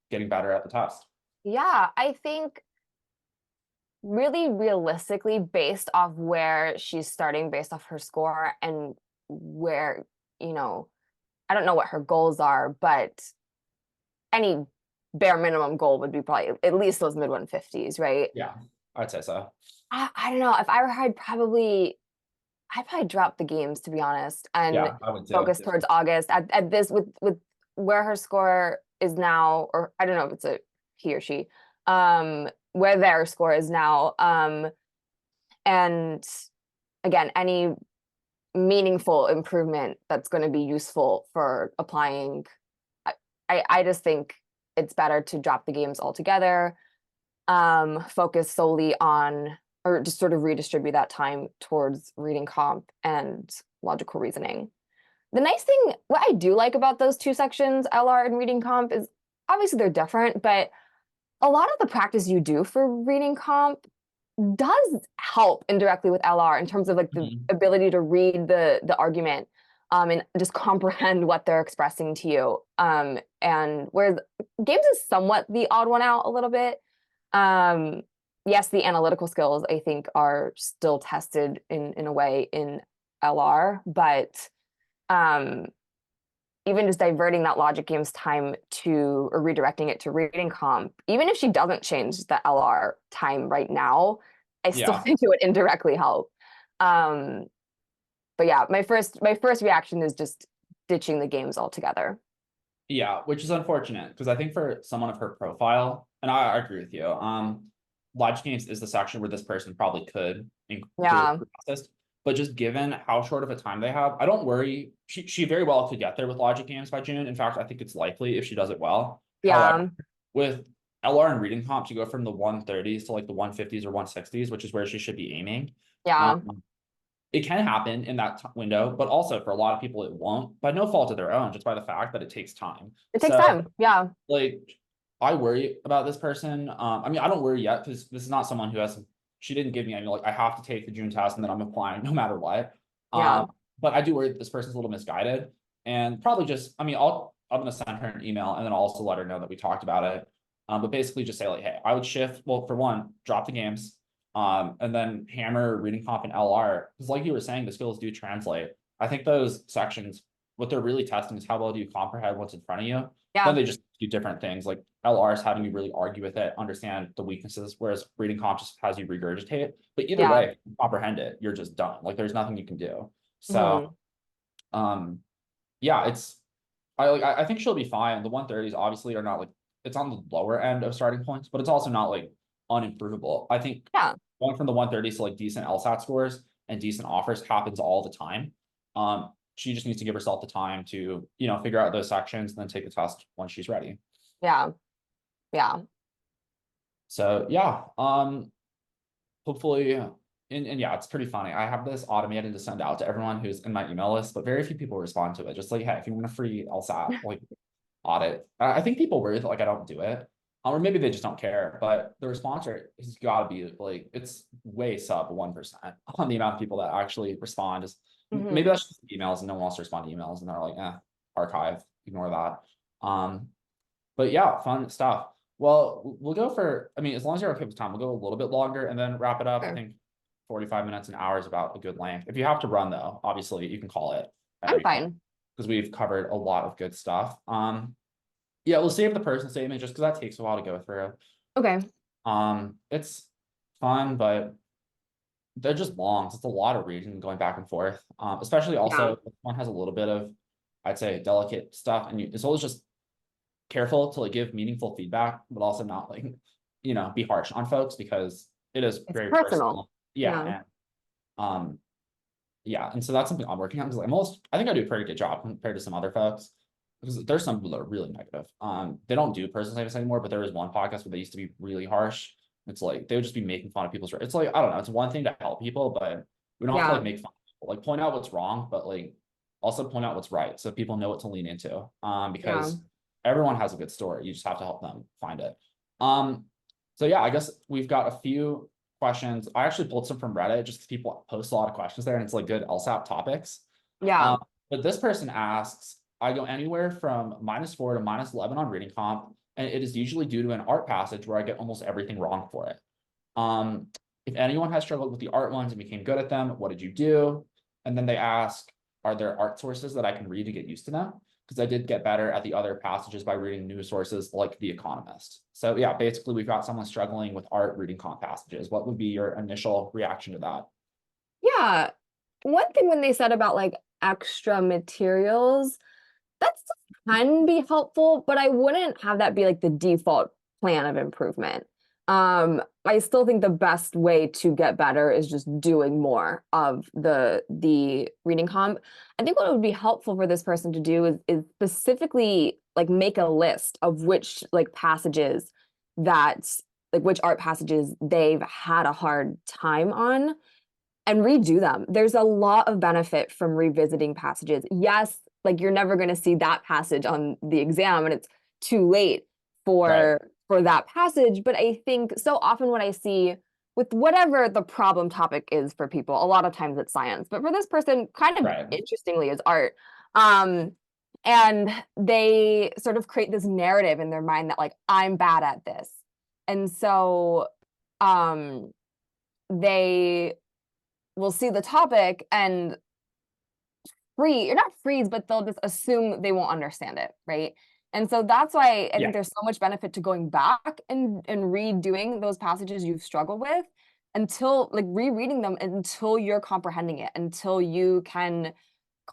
getting better at the test? Yeah. I think really realistically, based off where she's starting, based off her score and where, you know, I don't know what her goals are, but any bare minimum goal would be probably at least those mid 150s, right? Yeah. I'd say so. I don't know. If I were her, I'd probably drop the games, to be honest, and Yeah, I would too. focus towards August. At this, with where her score is now, or I don't know if it's a he or she, where their score is now, and again, any meaningful improvement that's going to be useful for applying. I just think it's better to drop the games altogether, focus solely on, or just sort of redistribute that time towards reading comp and logical reasoning. The nice thing, what I do like about those two sections, LR and reading comp, is obviously they're different, but a lot of the practice you do for reading comp does help indirectly with LR in terms of like the Mhm. ability to read the argument, and just comprehend what they're expressing to you. And whereas games is somewhat the odd one out a little bit. Yes, the analytical skills I think are still tested in a way in LR, but even just diverting that logic games time to, or redirecting it to reading comp, even if she doesn't change the LR time right now, I still Yeah. think it would indirectly help. But yeah, my first reaction is just ditching the games altogether. Yeah, which is unfortunate because I think for someone of her profile, and I agree with you, logic games is the section where this person probably could include Yeah, process, but just given how short of a time they have, I don't worry. She very well could get there with logic games by June. In fact, I think it's likely if she does it well. However, yeah, with LR and reading comp, to go from the 130s to like the 150s or 160s, which is where she should be aiming. yeah. It can happen in that window, but also for a lot of people, it won't by no fault of their own, just by the fact that it takes time. It takes So, time. Yeah, like, I worry about this person. I mean, I don't worry yet because this is not someone who has, she didn't give me any, like, I have to take the June test and then I'm applying no matter what. yeah, But I do worry that this person's a little misguided and probably just, I mean, I'm going to send her an email and then I'll also let her know that we talked about it. But basically just say like, hey, I would shift, well, for one, drop the games, and then hammer reading comp and LR. Because like you were saying, the skills do translate. I think those sections, what they're really testing is how well do you comprehend what's in front of you. Then yeah, they just do different things. Like LR is having you really argue with it, understand the weaknesses, whereas reading comp just has you regurgitate. But either yeah. way, if you comprehend it, you're just done. Like there's nothing you can do. So Hmm. yeah, I think she'll be fine. The 130s obviously are not like, it's on the lower end of starting points, but it's also not like unimprovable. I think Yeah, going from the 130s to like decent LSAT scores and decent offers happens all the time. She just needs to give herself the time to, figure out those sections and then take the test when she's ready. yeah, yeah. So yeah, hopefully, and yeah, it's pretty funny. I have this automated to send out to everyone who's in my email list, but very few people respond to it. Just like, hey, if you want a free LSAT, like audit. I think people worry that like I don't do it. Or maybe they just don't care, but the response rate has got to be like it's way sub 1% on the amount of people that actually respond. Maybe Hmm. that's just emails and no one wants to respond to emails and they're like, archive, ignore that. But yeah, fun stuff. Well, we'll go for, I mean, as long as you're okay with time, we'll go a little bit longer and then wrap it up. I Sure. think 45 minutes, an hour is about a good length. If you have to run though, obviously you can call it at I'm any point fine. because we've covered a lot of good stuff. Yeah, we'll save the person statement just because that takes a while to go through. Okay. It's fun, but they're just long. So it's a lot of reading going back and forth. Especially Yeah, also if one has a little bit of, I'd say, delicate stuff, and it's always just careful to like give meaningful feedback, but also not like, be harsh on folks because it is it's very personal. personal. Yeah, Yeah. and yeah, and so that's something I'm working on because I think I do a pretty good job compared to some other folks. Because there's some people that are really negative. They don't do personal statements anymore, but there was one podcast where they used to be really harsh. It's like they would just be making fun of people's. It's like I don't know. It's one thing to help people, but we don't have to like Yeah, make fun of people. Like point out what's wrong, but like also point out what's right, so people know what to lean into. yeah, Because everyone has a good story. You just have to help them find it. Um, so yeah, I guess we've got a few questions. I actually pulled some from Reddit just because people post a lot of questions there, and it's like good LSAT topics. yeah. Um, but this person asks, I go anywhere from -4 to -11 on reading comp, and it is usually due to an art passage where I get almost everything wrong for it. Um, if anyone has struggled with the art ones and became good at them, what did you do? And then they ask, are there art sources that I can read to get used to them? because I did get better at the other passages by reading news sources like The Economist. So yeah, basically we've got someone struggling with art reading comp passages. What would be your initial reaction to that? Yeah. One thing when they said about like extra materials, that's can be helpful, but I wouldn't have that be like the default plan of improvement. I still think the best way to get better is just doing more of the reading comp. I think what would be helpful for this person to do is specifically like make a list of which like passages that like which art passages they've had a hard time on and redo them. There's a lot of benefit from revisiting passages. Yes, like you're never going to see that passage on the exam and it's too late Right. for that passage, but I think so often what I see with whatever the problem topic is for people, a lot of times it's science, but for this person kind of Right. interestingly is art. Um and they sort of create this narrative in their mind that like I'm bad at this. And so um they will see the topic and you're not freeze, but they'll just assume they won't understand it, right? And so that's why I Yeah. think there's so much benefit to going back and redoing those passages you've struggled with until like rereading them until you're comprehending it, until you can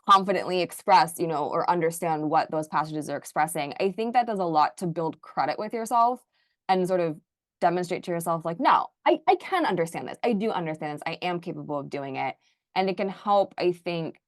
confidently express, you know, or understand what those passages are expressing. I think that does a lot to build credit with yourself and sort of demonstrate to yourself like, no, I can understand this. I do understand this. I am capable of doing it. And it can help, I think,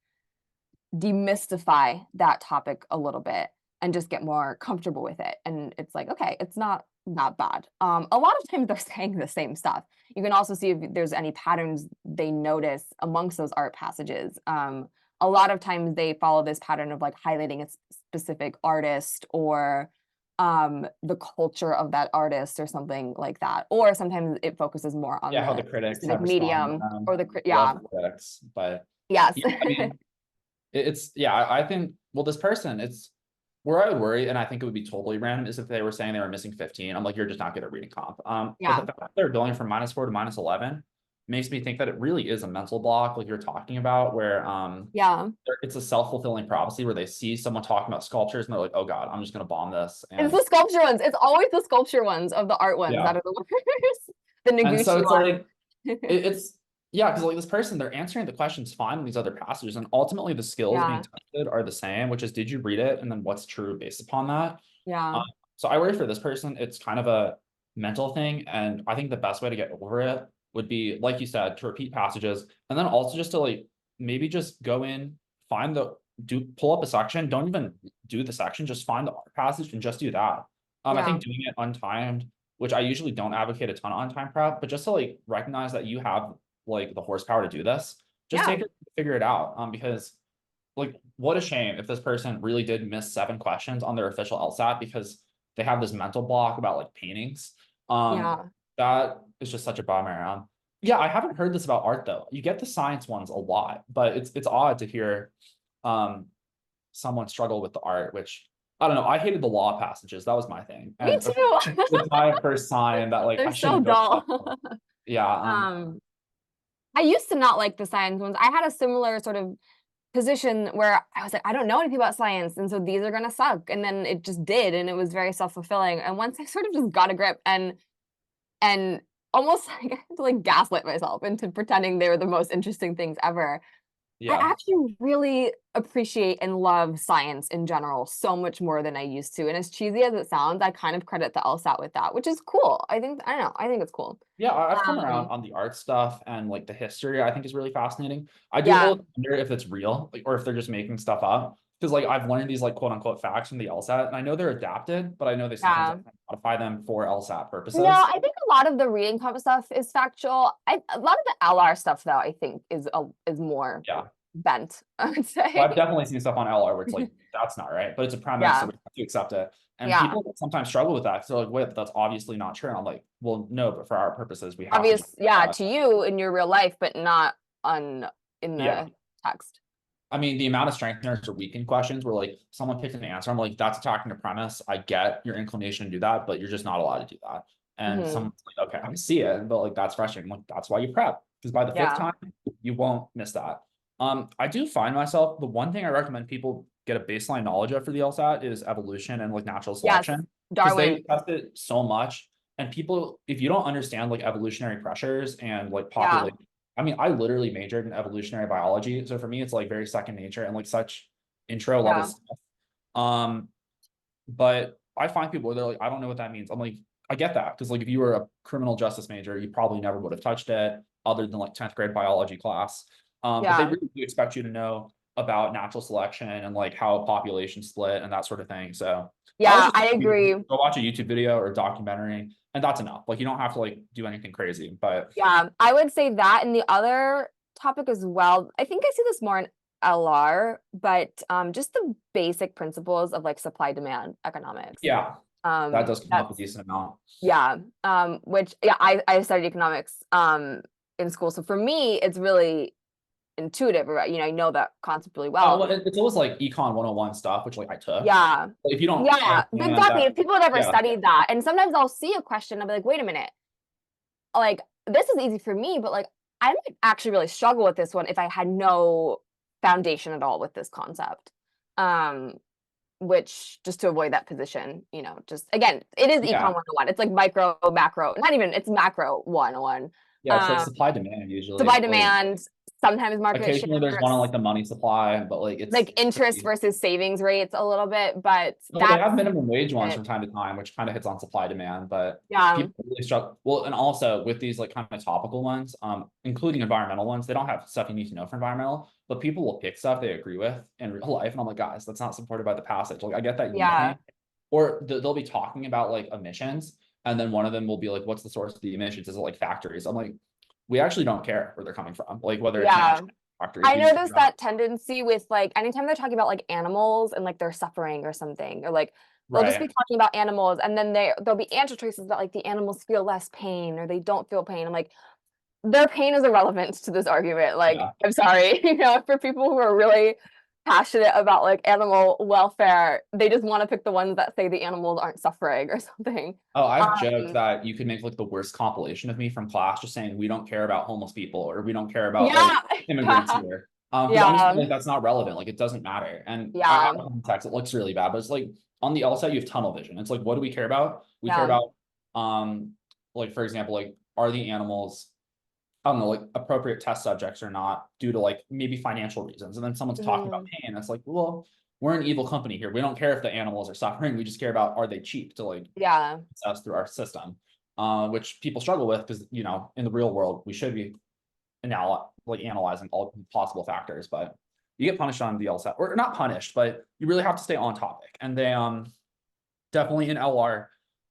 demystify that topic a little bit and just get more comfortable with it. And it's like, okay, it's not that bad. A lot of times they're saying the same stuff. You can also see if there's any patterns they notice amongst those art passages. A lot of times they follow this pattern of like highlighting a specific artist or the culture of that artist or something like that. Or sometimes it focuses more on Yeah, how the the critics specific have responded to medium them. or Love yeah, the critics, but yes. yeah, I mean, it's yeah, I think well, this person, it's where I would worry, and I think it would be totally random, is if they were saying they were missing 15. I'm like, you're just not good at reading comp. But the Yeah, fact that they're going from -4 to -11 makes me think that it really is a mental block, like you're talking about, where yeah. it's a self-fulfilling prophecy where they see someone talking about sculptures and they're like, oh God, I'm just gonna bomb this. It's And the sculpture ones. It's always the sculpture ones of the art ones that yeah. are the worst. The And so Noguchi it's like one. it's yeah, because like this person, they're answering the questions fine in these other passages, and ultimately the skills being Yeah, tested are the same, which is did you read it, and then what's true based upon that. yeah, Um, so I worry for this person, it's kind of a mental thing, and I think the best way to get over it would be, like you said, to repeat passages, and then also just to like maybe just go in, find the pull up a section, don't even do the section, just find the passage and just do that. I yeah, think doing it untimed, which I usually don't advocate a ton on time prep, but just to like recognize that you have like the horsepower to do this, just yeah, take it, figure it out. Because like what a shame if this person really did miss 7 questions on their official LSAT because they have this mental block about like paintings. yeah. That is just such a bummer. Yeah, I haven't heard this about art though. You get the science ones a lot, but it's odd to hear um someone struggle with the art, which I don't know. I hated the law passages. That was my thing. Me And too. it's my first sign that like They're I so shouldn't go. dull. Yeah. Um, I used to not like the science ones. I had a similar sort of position where I was like, I don't know anything about science, and so these are gonna suck. And then it just did, and it was very self-fulfilling. And once I sort of just got a grip and almost like I had to like gaslight myself into pretending they were the most interesting things ever. I Yeah. actually really appreciate and love science in general so much more than I used to. And as cheesy as it sounds, I kind of credit the LSAT with that, which is cool. I don't know, I think it's cool. Yeah, I've come around Um, on the art stuff and like the history, I think is really fascinating. I do yeah, always wonder if it's real, like, or if they're just making stuff up. Because like I've learned these like quote unquote facts from the LSAT, and I know they're adapted, but I know they sometimes yeah. have to modify them for LSAT No, purposes. I think a lot of the reading comp stuff is factual. A lot of the LR stuff though, I think is more Yeah. bent, I would Well, I've say. definitely seen stuff on LR where it's like, that's not right, but it's a premise, so Yeah, we have to accept it. And yeah. people sometimes struggle with that. So like, wait, but that's obviously not true. And I'm like, well, no, but for our purposes, we have to just, Obvious, yeah, to you in your real life, but not on in yeah. the text. I mean, the amount of strengtheners or weakened questions where like someone picked an answer, I'm like, that's attacking the premise. I get your inclination to do that, but you're just not allowed to do that. And Hmm. someone's like, okay, I see it, but like that's frustrating. Like that's why you prep, because by the fifth Yeah, time, you won't miss that. I do find myself the one thing I recommend people get a baseline knowledge of for the LSAT is evolution and like natural Yes, selection. Because Darwin. they test it so much. And people, if you don't understand like evolutionary pressures and like Yeah. population, I mean, I literally majored in evolutionary biology. So for me, it's like very second nature and like such intro level Yeah. stuff. But I find people where they're like, I don't know what that means. I'm like, I get that. Because like if you were a criminal justice major, you probably never would have touched it other than like 10th grade biology class. But they Yeah. really do expect you to know about natural selection and like how populations split and that sort of thing. So Yeah, I agree. go watch a YouTube video or a documentary, and that's enough. Like you don't have to like do anything crazy. But Yeah, I would say that. And the other topic as well, I think I see this more in LR, but just the basic principles of like supply demand economics. yeah, that does come up a That's decent amount. yeah. Which yeah, I studied economics in school. So for me, it's really intuitive, right? You know, I know that concept really Oh, well. well, it's always like econ 101 stuff, which like I took. Yeah. If you don't Yeah, understand exactly. that, If people had ever yeah, studied that, and sometimes I'll see a question, I'll be like, wait a minute, like this is easy for me, but like I might actually really struggle with this one if I had no foundation at all with this concept. Which just to avoid that position, you know, just again, it is econ yeah, 101. It's like micro, macro, not even, it's macro 101. yeah. It's like supply demand usually. Supply Like demand, sometimes market occasionally there's one on shares, like the money supply, but like it's like interest pretty. versus savings rates a little bit, but Well, they have that's minimum wage ones it. from time to time, which kind of hits on supply demand, but Yeah. people really struggle. Well, and also with these like kind of topical ones, including environmental ones, they don't have stuff you need to know for environmental, but people will pick stuff they agree with in real life. And I'm like, guys, that's not supported by the passage. Like, I get that you need Yeah. pain. Or they'll be talking about like emissions, and then one of them will be like, what's the source of the emissions? Is it like factories? I'm like, we actually don't care where they're coming from, like whether it's Yeah. factories. I We just care noticed about, that tendency with like anytime they're talking about like animals and like they're suffering or something, or like they'll just be right. talking about animals and then there'll be answer choices that like the animals feel less pain or they don't feel pain. I'm like, their pain is irrelevant to this argument. Like, Yeah. I'm sorry, you know, for people who are really passionate about like animal welfare, they just want to pick the ones that say the animals aren't suffering or something. Oh, I've joked Um, that you could make like the worst compilation of me from class, just saying we don't care about homeless people or we don't care about like yeah, immigrants here. Because I'm just yeah, like, that's not relevant. Like it doesn't matter. And I yeah, have context, it looks really bad, but it's like on the LSAT, you have tunnel vision. It's like, what do we care about? We care yeah. about like for example, like are the animals, I don't know, like appropriate test subjects or not due to like maybe financial reasons. And then someone's talking about Mhm. pain. It's like, well, we're an evil company here. We don't care if the animals are suffering. We just care about are they cheap to like Yeah, us through our system, which people struggle with because you know in the real world we should be analyzing all possible factors, but you get punished on the LSAT or not punished, but you really have to stay on topic. And they definitely in LR.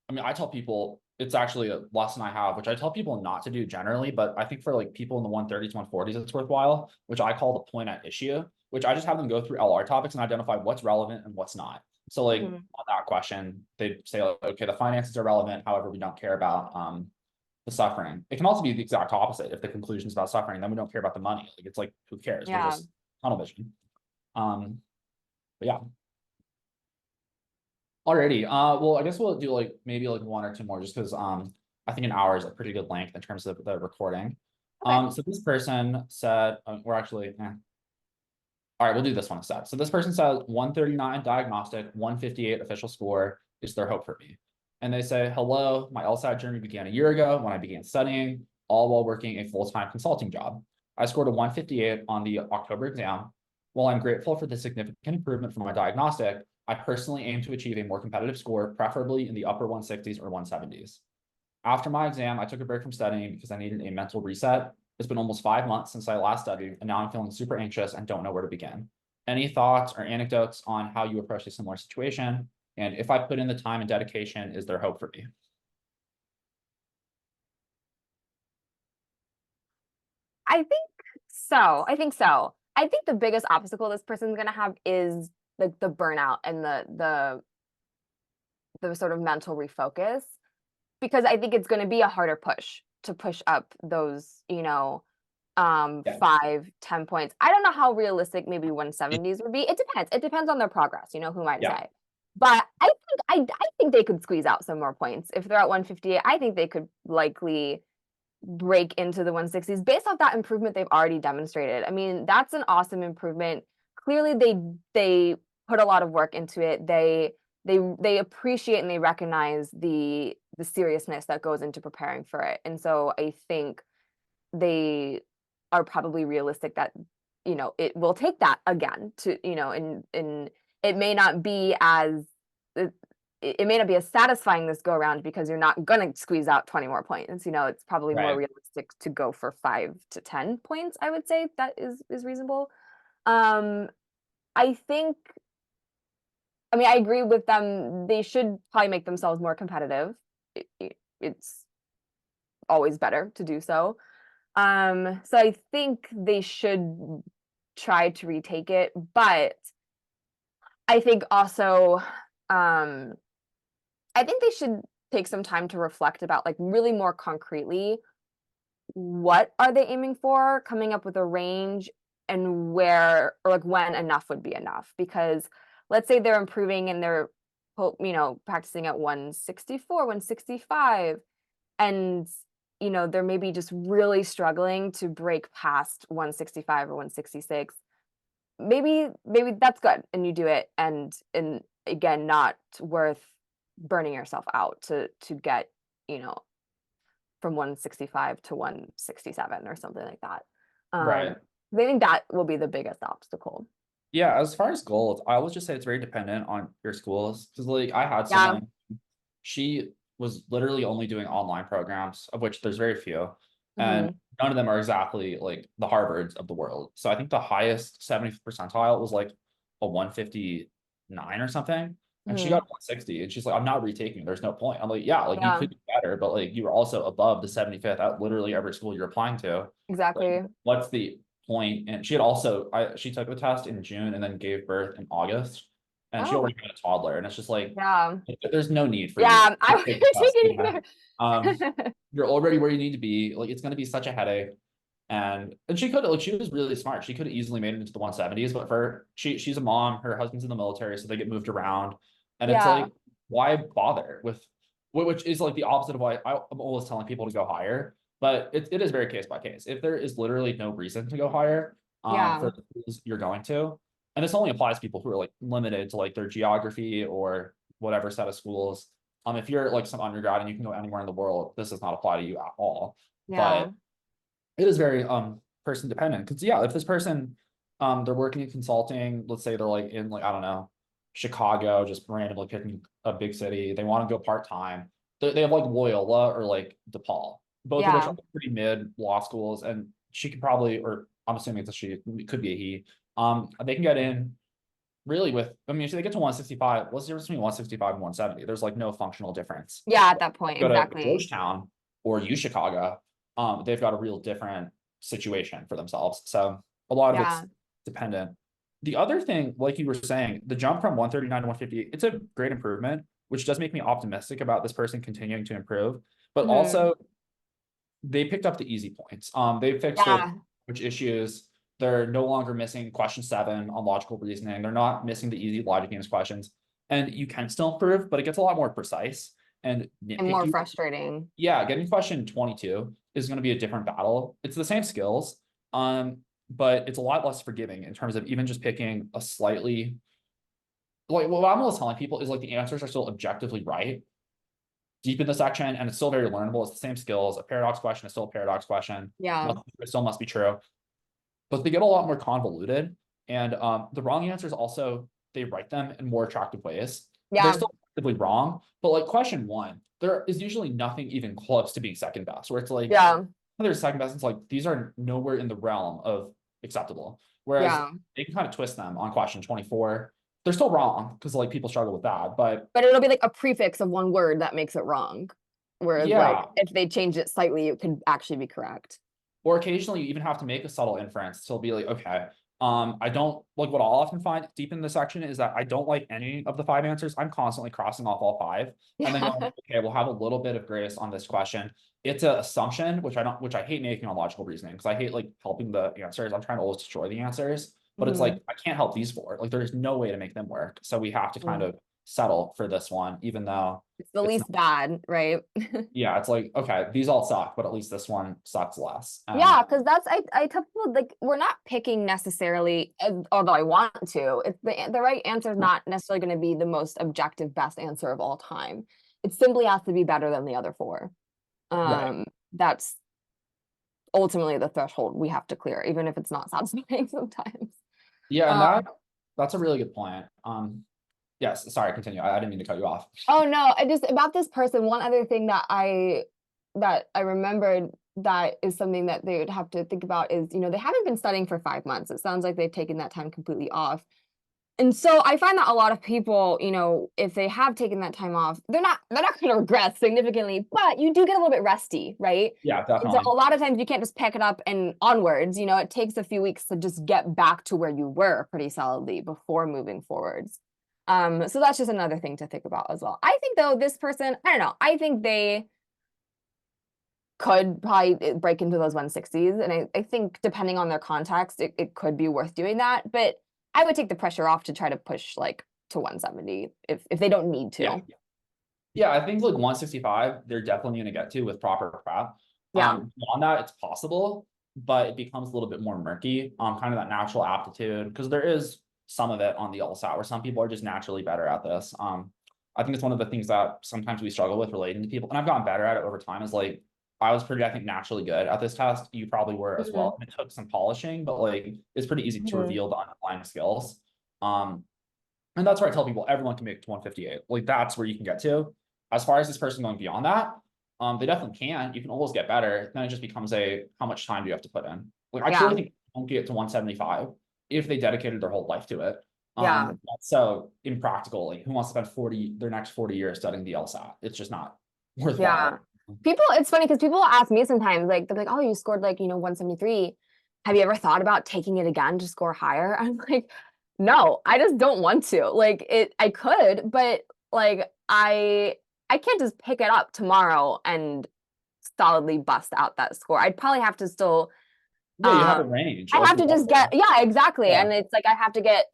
I mean, I tell people it's actually a lesson I have, which I tell people not to do generally, but I think for like people in the 130s, 140s, it's worthwhile, which I call the point at issue, which I just have them go through LR topics and identify what's relevant and what's not. So like Mhm. on that question, they say, like, okay, the finances are relevant. However, we don't care about the suffering. It can also be the exact opposite. If the conclusion is about suffering, then we don't care about the money. Like it's like, who cares? We're Yeah. just tunnel vision. But yeah. Alrighty. Well, I guess we'll do like maybe like one or two more just because I think an hour is a pretty good length in terms of the recording. Okay. So this person said we're actually all right, we'll do this one instead. So this person says 139 diagnostic, 158 official score is their hope for me. And they say, hello, my LSAT journey began a year ago when I began studying, all while working a full-time consulting job. I scored a 158 on the October exam. While I'm grateful for the significant improvement from my diagnostic, I personally aim to achieve a more competitive score, preferably in the upper 160s or 170s. After my exam, I took a break from studying because I needed a mental reset. It's been almost 5 months since I last studied, and now I'm feeling super anxious and don't know where to begin. Any thoughts or anecdotes on how you approach a similar situation? And if I put in the time and dedication, is there hope for me? I think so. I think so. I think the biggest obstacle this person's gonna have is like the burnout and the sort of mental refocus, because I think it's gonna be a harder push to push up those, you know, Yeah. 5, 10 points. I don't know how realistic maybe 170s would be. It depends. It depends on their progress, you know, who might Yeah. say. But I think they could squeeze out some more points. If they're at 158, I think they could likely break into the 160s based off that improvement they've already demonstrated. I mean, that's an awesome improvement. Clearly they put a lot of work into it. They appreciate and they recognize the seriousness that goes into preparing for it. And so I think they are probably realistic that, you know, it will take that again to, you know, and it may not be as it may not be as satisfying this go around because you're not gonna squeeze out 20 more points. You know, it's probably more Right. realistic to go for 5 to 10 points, I would say that is reasonable. Um, I think, I mean, I agree with them. They should probably make themselves more competitive. It's always better to do so. So I think they should try to retake it, but I think also, I think they should take some time to reflect about, like, really more concretely, what are they aiming for, coming up with a range, and where or, like, when enough would be enough. Because let's say they're improving and they're, you know, practicing at 164, 165, and, you know, they're maybe just really struggling to break past 165 or 166. Maybe that's good, and you do it, and again, not worth burning yourself out to get, you know, from 165 to 167 or something like that. Right. I think that will be the biggest obstacle. Yeah, as far as goals, I would just say it's very dependent on your schools. Because like I had Yeah. someone, she was literally only doing online programs, of which there's very few. And Mhm. none of them are exactly like the Harvards of the world. So I think the highest 70th percentile was like a 159 or something. And she got Mhm. 160. And she's like, I'm not retaking. There's no point. I'm like, yeah, like you Yeah, could do better, but like you were also above the 75th at literally every school you're applying to. Like, exactly. what's the point? And she had also she took the test in June and then gave birth in August. And she Oh, already had a toddler. And it's just like yeah. there's no need for you Yeah, I to was take the test. thinking Yeah. Um, either. you're already where you need to be. Like it's gonna be such a headache. And she could like she was really smart. She could have easily made it into the 170s, but for she's a mom, her husband's in the military, so they get moved around. And it's Yeah, like, why bother with which is like the opposite of why I'm always telling people to go higher. But it is very case by case. If there is literally no reason to go higher, yeah. for the schools you're going to, and this only applies to people who are like limited to like their geography or whatever set of schools. If you're like some undergrad and you can go anywhere in the world, this does not apply to you at all. Yeah. But it is very person dependent. Because yeah, if this person they're working in consulting, let's say they're like in like, I don't know, Chicago, just randomly picking a big city, they want to go part-time. They have like Loyola or like DePaul, both of which Yeah. are pretty mid law schools, and she could probably, or I'm assuming it's a she, it could be a he. They can get in really with, I mean, if they get to 165, what's the difference between 165 and 170? There's like no functional difference. Yeah, at that point, Go to exactly. Georgetown or U Chicago, they've got a real different situation for themselves. So a lot of it's Yeah. dependent. The other thing, like you were saying, the jump from 139 to 158, it's a great improvement, which does make me optimistic about this person continuing to improve. But Mhm. also, they picked up the easy points. They fixed the Yeah. which issues. They're no longer missing question 7 on logical reasoning. They're not missing the easy logic games questions. And you can still improve, but it gets a lot more precise and And more nitpicky. frustrating. Yeah, getting question 22 is going to be a different battle. It's the same skills, but it's a lot less forgiving in terms of even just picking a slightly, like what I'm always telling people is like the answers are still objectively right deep in the section, and it's still very learnable. It's the same skills. A paradox question is still a paradox question. Yeah. It still must be true, but they get a lot more convoluted. And the wrong answers also, they write them in more attractive ways. They're Yeah. still effectively wrong, but like question 1, there is usually nothing even close to being second best, where it's like Yeah. there's second best, it's like these are nowhere in the realm of acceptable. Whereas Yeah. they can kind of twist them on question 24. They're still wrong because like people struggle with that, but But it'll be like a prefix of one word that makes it wrong. Whereas, like, yeah. if they change it slightly, it could actually be correct. Or occasionally you even have to make a subtle inference to be like, okay, I don't like what I'll often find deep in the section is that I don't like any of the 5 answers. I'm constantly crossing off all 5 and then going, Yeah. okay, we'll have a little bit of grace on this question. It's an assumption, which I hate making on logical reasoning because I hate like helping the answers. I'm trying to always destroy the answers, but it's Mhm. like, I can't help these 4. Like there's no way to make them work. So we have to kind Mm. of settle for this one, even though It's the it's least bad, right? yeah, it's like, okay, these all suck, but at least this one sucks less. Yeah, because that's I tell people like we're not picking necessarily, although I want to. It's the right answer is not necessarily going to be the most objective best answer of all time. It simply has to be better than the other four. Right. That's ultimately the threshold we have to clear, even if it's not satisfying sometimes. Yeah, and Um, that's a really good point. Yes, sorry, continue. I didn't mean to cut you off. oh no, I just about this person, one other thing that I remembered that is something that they would have to think about is, they haven't been studying for 5 months. It sounds like they've taken that time completely off. And so I find that a lot of people, if they have taken that time off, they're not going to regress significantly, but you do get a little bit rusty, right? Yeah, And so definitely. a lot of times you can't just pick it up and onwards, it takes a few weeks to just get back to where you were pretty solidly before moving forwards. So that's just another thing to think about as well. I think though, this person, I don't know, I think they could probably break into those 160s. And I think depending on their context, it could be worth doing that. But I would take the pressure off to try to push like to 170 if they don't need Yeah. to. Yeah, I think like 165, they're definitely gonna get to with proper prep. Yeah. Beyond that, it's possible, but it becomes a little bit more murky. Kind of that natural aptitude, because there is some of it on the LSAT where some people are just naturally better at this. I think it's one of the things that sometimes we struggle with relating to people, and I've gotten better at it over time. Is like I was pretty, I think, naturally good at this test. You probably were as Mhm. well. And it took some polishing, but like it's pretty easy to Mhm. reveal the underlying skills. And that's where I tell people everyone can make it to 158. Like that's where you can get to. As far as this person going beyond that, they definitely can. You can always get better. Then it just becomes a how much time do you have to put in? Like I truly Yeah. think they won't get to 175 if they dedicated their whole life to it. Yeah. That's so impractical. Like who wants to spend their next 40 years studying the LSAT? It's just not worthwhile. Yeah. It's funny because people ask me sometimes, like, they're like, oh, you scored like, 173. Have you ever thought about taking it again to score higher? I'm like, no, I just don't want to. Like I could, but like I can't just pick it up tomorrow and solidly bust out that score. I'd probably have to still Yeah, you have a range I like have you to just get, also. yeah, exactly. Yeah. And it's like I have to get,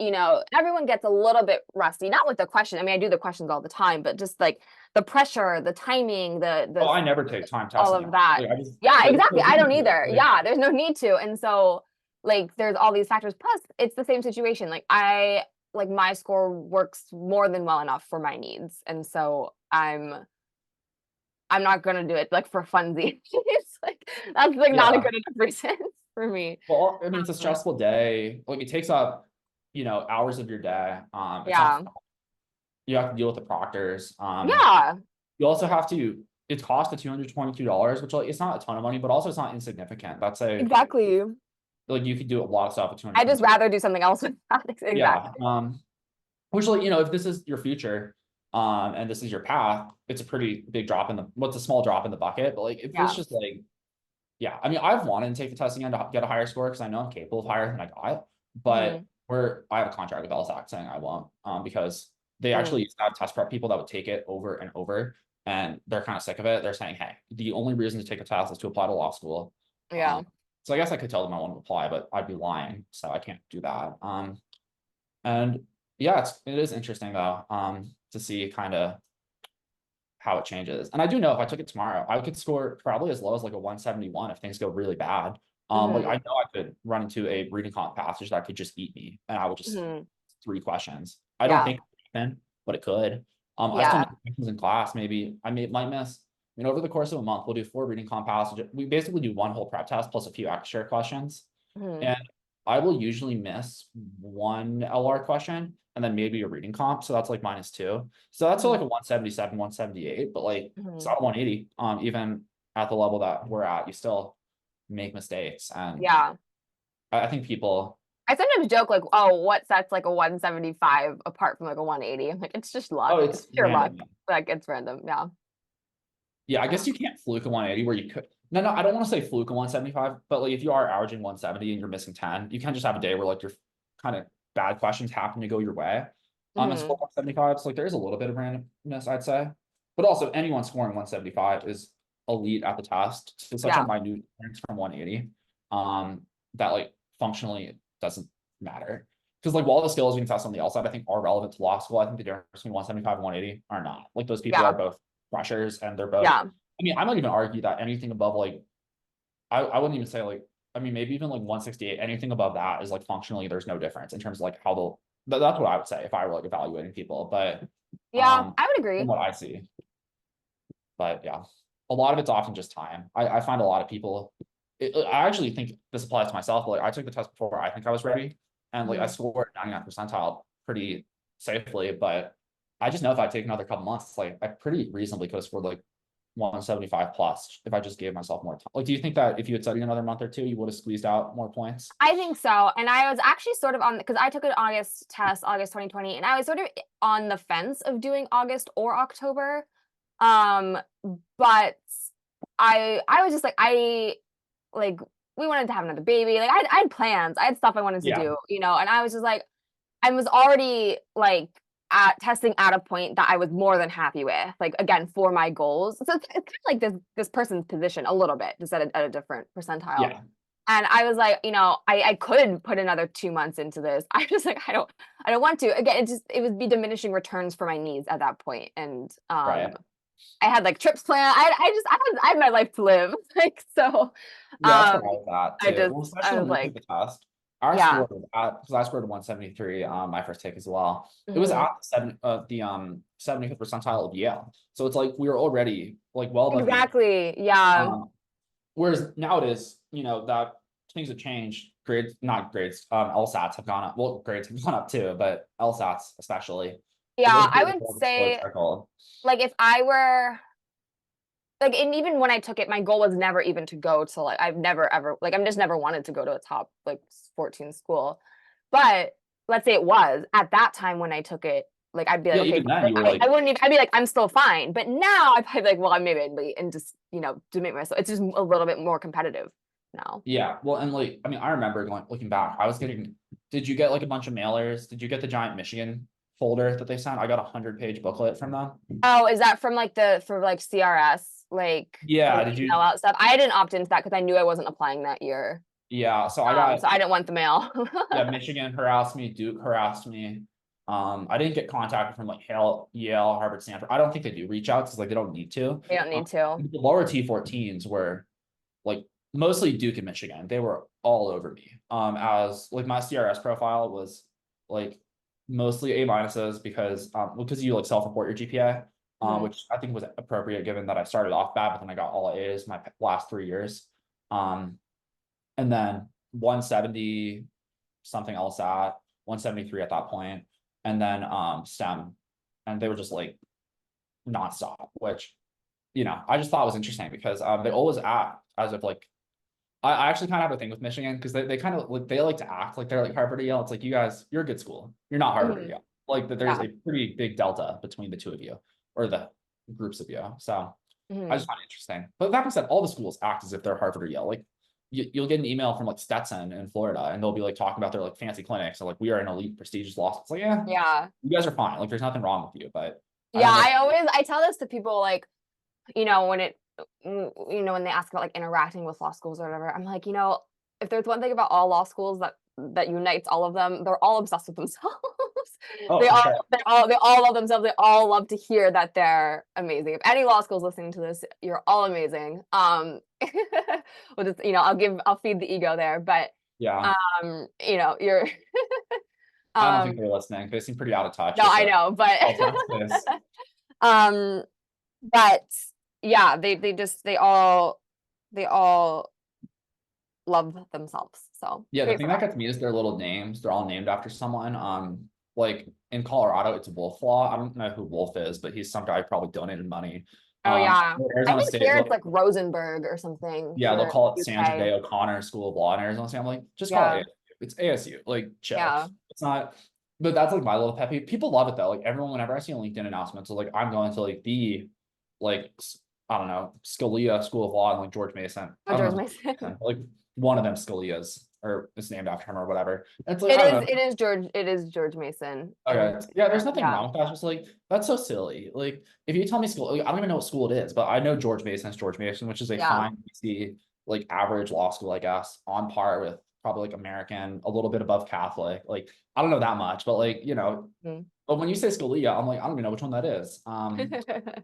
everyone gets a little bit rusty, not with the question. I mean, I do the questions all the time, but just like the pressure, the timing, Oh, I never take time all testing of out. that. Like I just Yeah, like exactly. no I need don't to. either. Like, Yeah, there's no need to. And so like there's all these factors. Plus, it's the same situation. Like my score works more than well enough for my needs. And so I'm not gonna do it like for funsies. It's like that's like not a yeah. good enough reason for me. Well, I mean, it's a Um, stressful day. Like it takes up, hours of your day. It's not yeah. you have to deal with the proctors. Yeah. You also have to. It's cost of $222, which like it's not a ton of money, but also it's not insignificant. That's a Exactly. like you could do a lot of stuff with I just 222. rather do something else with that. Yeah. Exactly. Which like if this is your future, and this is your path, it's a pretty big drop in the what's a small drop in the bucket. But like if this Yeah. just like yeah, I mean, I've wanted to take the testing again to get a higher score because I know I'm capable of higher than I got, but Hmm. I have a contract with LSAT saying I won't, because they Hmm. actually used to have test prep people that would take it over and over, and they're kind of sick of it. They're saying, hey, the only reason to take a test is to apply to law school. Yeah. So I guess I could tell them I want to apply, but I'd be lying, so I can't do that. And yeah, it is interesting though, to see kind of how it changes. And I do know if I took it tomorrow, I could score probably as low as like a 171 if things go really bad. Like Hmm. I know I could run into a reading comp passage that could just eat me, and I would just Hmm. 3 questions. I don't Yeah. think it can, but it could. I still Yeah. need questions in class. Maybe might miss. Over the course of a month, we'll do 4 reading comp passages. We basically do one whole prep test plus a few extra questions. Hmm. And I will usually miss one LR question and then maybe a reading comp. So that's like -2. So that's like a 177, 178, but like it's Hmm. not a 180. Even at the level that we're at, you still make mistakes. And Yeah. I think people, I sometimes joke like, oh, what sets like a 175 apart from like a 180? I'm like, it's just oh, luck. It's it's pure luck. random. Like it's random. Yeah. Yeah, I guess you can't fluke a 180 where you could. No, I don't want to say fluke a 175, but like if you are averaging 170 and you're missing 10, you can just have a day where like your kind of bad questions happen to go your way. And Hmm. score 175. So like there's a little bit of randomness, I'd say. But also anyone scoring 175 is elite at the test. It's such a Yeah. minute difference from 180. That like functionally it doesn't matter. because like while the skills you can test on the LSAT, I think are relevant to law school. I think the difference between 175 and 180 are not. Like those people Yeah. are both freshers and they're both. Yeah. I mean, I might even argue that anything above like, I wouldn't even say like, I mean, maybe even like 168, anything above that is like functionally there's no difference in terms of like how they'll. That's what I would say if I were like evaluating people, but Yeah, I would agree. from what I see. But yeah, a lot of it's often just time. I find a lot of people. I actually think this applies to myself. But like I took the test before I think I was ready, and like I scored 99 percentile pretty safely. But I just know if I take another couple months, like I pretty reasonably could have scored like 175 plus if I just gave myself more time. Like, do you think that if you had studied another month or two, you would have squeezed out more points? I think so. And I was actually sort of on, because I took an August test, August 2020, and I was sort of on the fence of doing August or October. But I was just like, we wanted to have another baby. Like I had plans, I had stuff I wanted to do, you know, and I was just like, I was already like at testing at a point that I was more than happy with, like again, for my goals. So it's kind of like this person's position a little bit, just at a different percentile. Yeah. And I was like, you know, I could put another 2 months into this. I was like, I don't want to. Again, it would be diminishing returns for my needs at that point. And Right. I had like trips planned. I had my life to live. Like, so Yeah, that's what I was at too. Well, I especially was when we took like, the test. Our yeah. score was at, because I scored 173 my first take as well. It was Mhm. at the 75th percentile of Yale. So it's like we were already like well above Exactly. Yeah. whereas nowadays, you know, that things have changed. Grades, not grades, LSATs have gone up. Well, grades have gone up too, but LSATs especially. Yeah, I would say like if I were like, and even when I took it, my goal was never even to go to like, I've never ever like, I'm just never wanted to go to a top like 14 school. But let's say it was at that time when I took it, like I'd be like, Yeah, okay, even then you were like, I wouldn't even, I'd be like, I'm still fine. But now I'd be like, well, maybe I'd be, and just, you know, to make myself, it's just a little bit more competitive now. yeah, well, and like, I mean, I remember going looking back, I was getting, did you get like a bunch of mailers? Did you get the giant Michigan folder that they sent? I got a 100-page booklet from them. Oh, is that from like for like CRS? Like, Yeah, the did you? mail out stuff? I didn't opt into that because I knew I wasn't applying that year. Yeah, so I got, So I didn't want the mail. yeah, Michigan harassed me, Duke harassed me. I didn't get contacted from like Yale, Harvard, Stanford. I don't think they do reach out because like they don't need to. They don't need to. The lower T14s were like mostly Duke and Michigan. They were all over me. As like my CRS profile was like mostly A minuses because you like self-report your GPA, which I think was appropriate given that I started off bad, but then I got all A's my last 3 years. And then 170 something else at 173 at that point, and then STEM, and they were just like nonstop, which you know I just thought was interesting because they always act as if like I actually kind of have a thing with Michigan because they kind of like they like to act like they're like Harvard or Yale. It's like you guys, you're a good school. You're not Harvard or Yale. Like that there's a pretty big delta between the two of you or the groups of you. So I just find it interesting. But that being said, all the schools act as if they're Harvard or Yale. Like you'll get an email from like Stetson in Florida and they'll be like talking about their like fancy clinics and like we are an elite prestigious law school. It's like, yeah, you guys are fine. Like there's nothing wrong with you. But I tell this to people like, you know, when they ask about like interacting with law schools or whatever, I'm like, you know, if there's one thing about all law schools that unites all of them, they're all obsessed with themselves. They all love themselves. They all love to hear that they're amazing. If any law school's listening to this, you're all amazing. We'll just, you know, I'll feed the ego there, but yeah, you know, you're I don't think they're listening. They seem pretty out of touch. No, I know, but yeah, they all love themselves. So yeah, the thing that gets me is their little names. They're all named after someone. Like in Colorado, it's Wolf Law. I don't know who Wolf is, but he's some guy who probably donated money. Oh yeah, Arizona I think State, here it's like Rosenberg or something. Yeah, they'll call it UK. Sandra Day O'Connor School of Law in Arizona State. I'm like, just call it ASU. It's ASU. Like, chill. Yeah. It's not. But that's like my little pet peeve. People love it though. Like everyone, whenever I see a LinkedIn announcement, so like I'm going to like the like I don't know Scalia School of Law and like George Mason. George Mason. Like one of them Scalia's or it's named after him or whatever. It's like it is George Mason. Okay. Yeah, there's nothing wrong with that. It's just like that's so silly. Like if you tell me school, like, I don't even know what school it is, but I know George Mason is George Mason, which is a fine PC, like average law school, I guess, on par with probably like American, a little bit above Catholic. Like, I don't know that much, but like, you know, but when you say Scalia, I'm like, I don't even know which one that is. So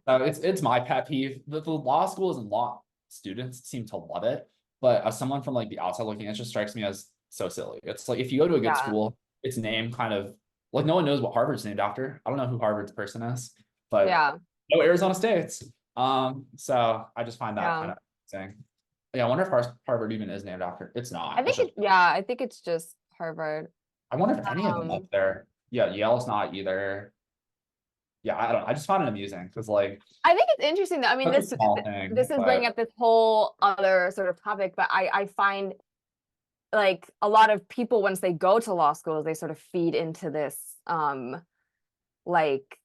it's my pet peeve. The law schools and law students seem to love it, but as someone from like the outside looking, it just strikes me as so silly. It's like if you go to a good Yeah. school, it's named kind of like no one knows what Harvard's named after. I don't know who Harvard's person is, but Yeah. no Arizona State's. So I just find that kind of interesting. Yeah, I wonder if Harvard even is named after. It's not. I think It's just, I think it's just Harvard. I wonder if any of them up there. Yeah, Yale's not either. Yeah, I don't know. I just found it amusing because like I think it's interesting that, I mean, such a small thing, this is but bringing up this whole other sort of topic, but I find like a lot of people, once they go to law schools, they sort of feed into this like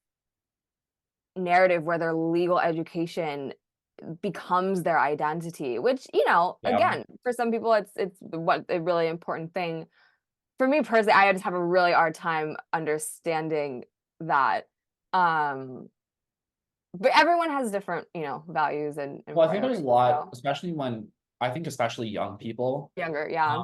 narrative where their legal education becomes their identity, which, you know, yeah. again, for some people it's what a really important thing. For me personally, I just have a really hard time understanding that. But everyone has different, you know, values and Well, I think there's a lot, so. especially when I think especially young people, Younger, yeah.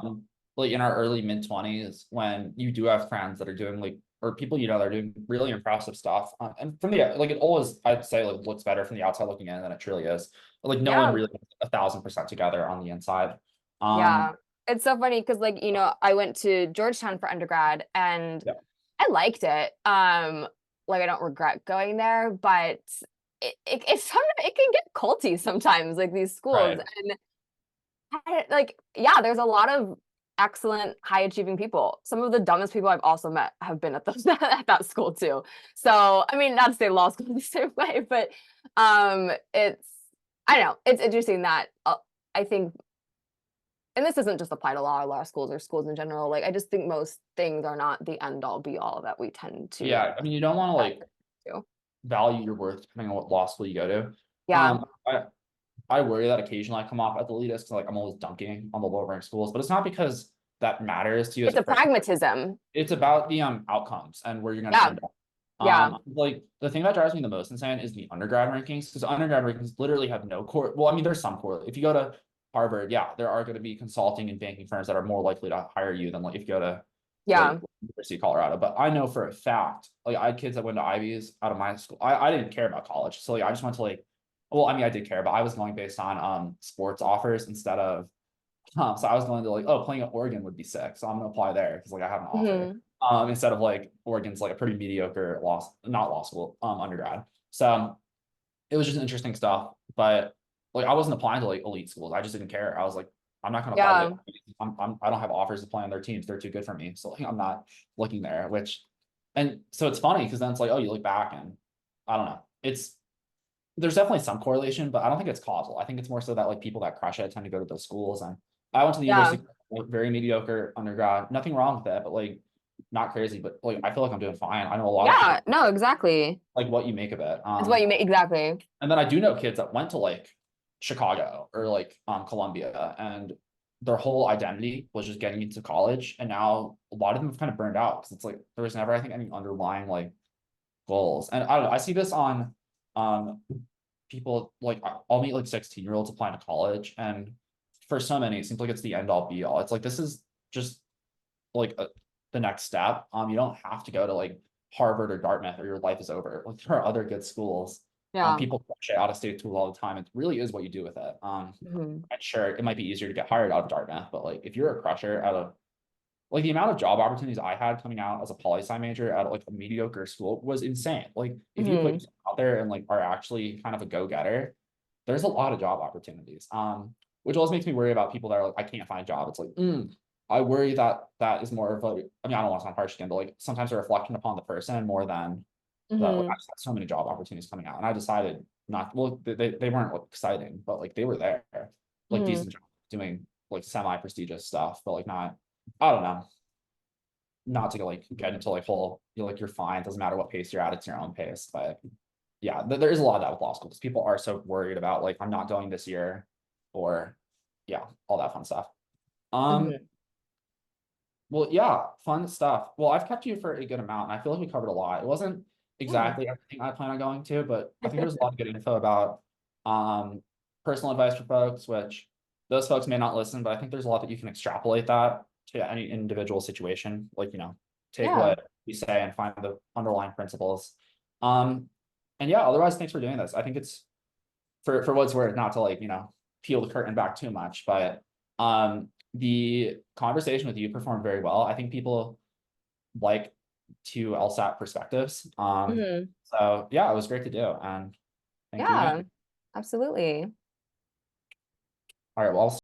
like in our early mid-20s, when you do have friends that are doing like, or people you know that are doing really impressive stuff. And from the like it always, I'd say, like looks better from the outside looking in than it truly is. But, like no one really 1,000% together on the inside. Yeah. It's so funny because, like, you know, I went to Georgetown for undergrad and Yeah. I liked it. Like I don't regret going there, but it's it can get culty sometimes, like these schools. Right. And like, yeah, there's a lot of excellent high achieving people. Some of the dumbest people I've also met have been at those at that school too. So I mean, not to say law school the same way, but it's, I don't know, it's interesting that I think, and this doesn't just apply to law schools or schools in general, like I just think most things are not the end all be all that we tend to. Yeah, I mean, you don't want to like value your worth depending on what law school you go to. Yeah. I worry that occasionally I come off as elitist because like I'm always dunking on the lower ranked schools, but it's not because that matters to you as It's a a person. pragmatism. It's about the outcomes and where you're gonna end up. Like the thing that drives me the most insane is the undergrad rankings, because undergrad rankings literally have no core. Well, I mean, there's some core. If you go to Harvard, yeah, there are going to be consulting and banking firms that are more likely to hire you than like if you go to like, University of Colorado. But I know for a fact, like I had kids that went to Ivies out of my school. I didn't care about college, so like I just went to like, well, I mean, I did care, but I was going based on sports offers instead of. So I was going to like, oh, playing at Oregon would be sick, so I'm gonna apply there because like I have an offer. Instead of like Oregon's like a pretty mediocre not law school undergrad. So it was just interesting stuff, but like I wasn't applying to like elite schools. I just didn't care. I was like, I'm not gonna apply to I don't have offers to play on their teams. They're too good for me. So like I'm not looking there, and so it's funny because then it's like, oh, you look back and I don't know. There's definitely some correlation, but I don't think it's causal. I think it's more so that like people that crush it tend to go to those schools. And I went to the university, very mediocre undergrad, nothing wrong with it, but like not crazy, but like I feel like I'm doing fine. I know a lot of people, No, exactly. like what you make of it. It's what you make, exactly. And then I do know kids that went to like Chicago or like Columbia, and their whole identity was just getting into college. And now a lot of them have kind of burned out because it's like there was never, I think, any underlying like goals. And I don't know, I see this on people like I'll meet like 16-year-olds applying to college, and for so many it seems like it's the end all be all. It's like this is just like the next step. You don't have to go to like Harvard or Dartmouth or your life is over. Like there are other good schools. People push out of state school all the time. It really is what you do with it. And sure, it might be easier to get hired out of Dartmouth, but like if you're a crusher out of like the amount of job opportunities I had coming out as a poli-sci major at like a mediocre school was insane. Like if you put yourself out there and like are actually kind of a go-getter, there's a lot of job opportunities. Which always makes me worry about people that are like, I can't find a job. It's like, I worry that that is more of like, I mean, I don't want to sound harsh again, but like sometimes a reflection upon the person more than that. Like, I just had so many job opportunities coming out, and I decided not. Well, they weren't like, exciting, but like they were there, like decent jobs, doing like semi-prestigious stuff, but like not. I don't know. Not to like get into like whole, like you're fine. Doesn't matter what pace you're at. It's your own pace, but yeah, there is a lot of that with law school because people are so worried about like I'm not going this year, or yeah, all that fun stuff. Well, yeah, fun stuff. Well, I've kept you for a good amount, and I feel like we covered a lot. It wasn't exactly everything I plan on going to, but I think there's a lot of good info about personal advice for folks, which those folks may not listen, but I think there's a lot that you can extrapolate that to any individual situation, like, take Yeah. what you say and find the underlying principles. And yeah, otherwise, thanks for doing this. I think it's for what's worth, not to like, peel the curtain back too much, but the conversation with you performed very well. I think people like to LSAT perspectives. Mhm. So yeah, it was great to do, and thank you Yeah, again. absolutely. All right, well, I'll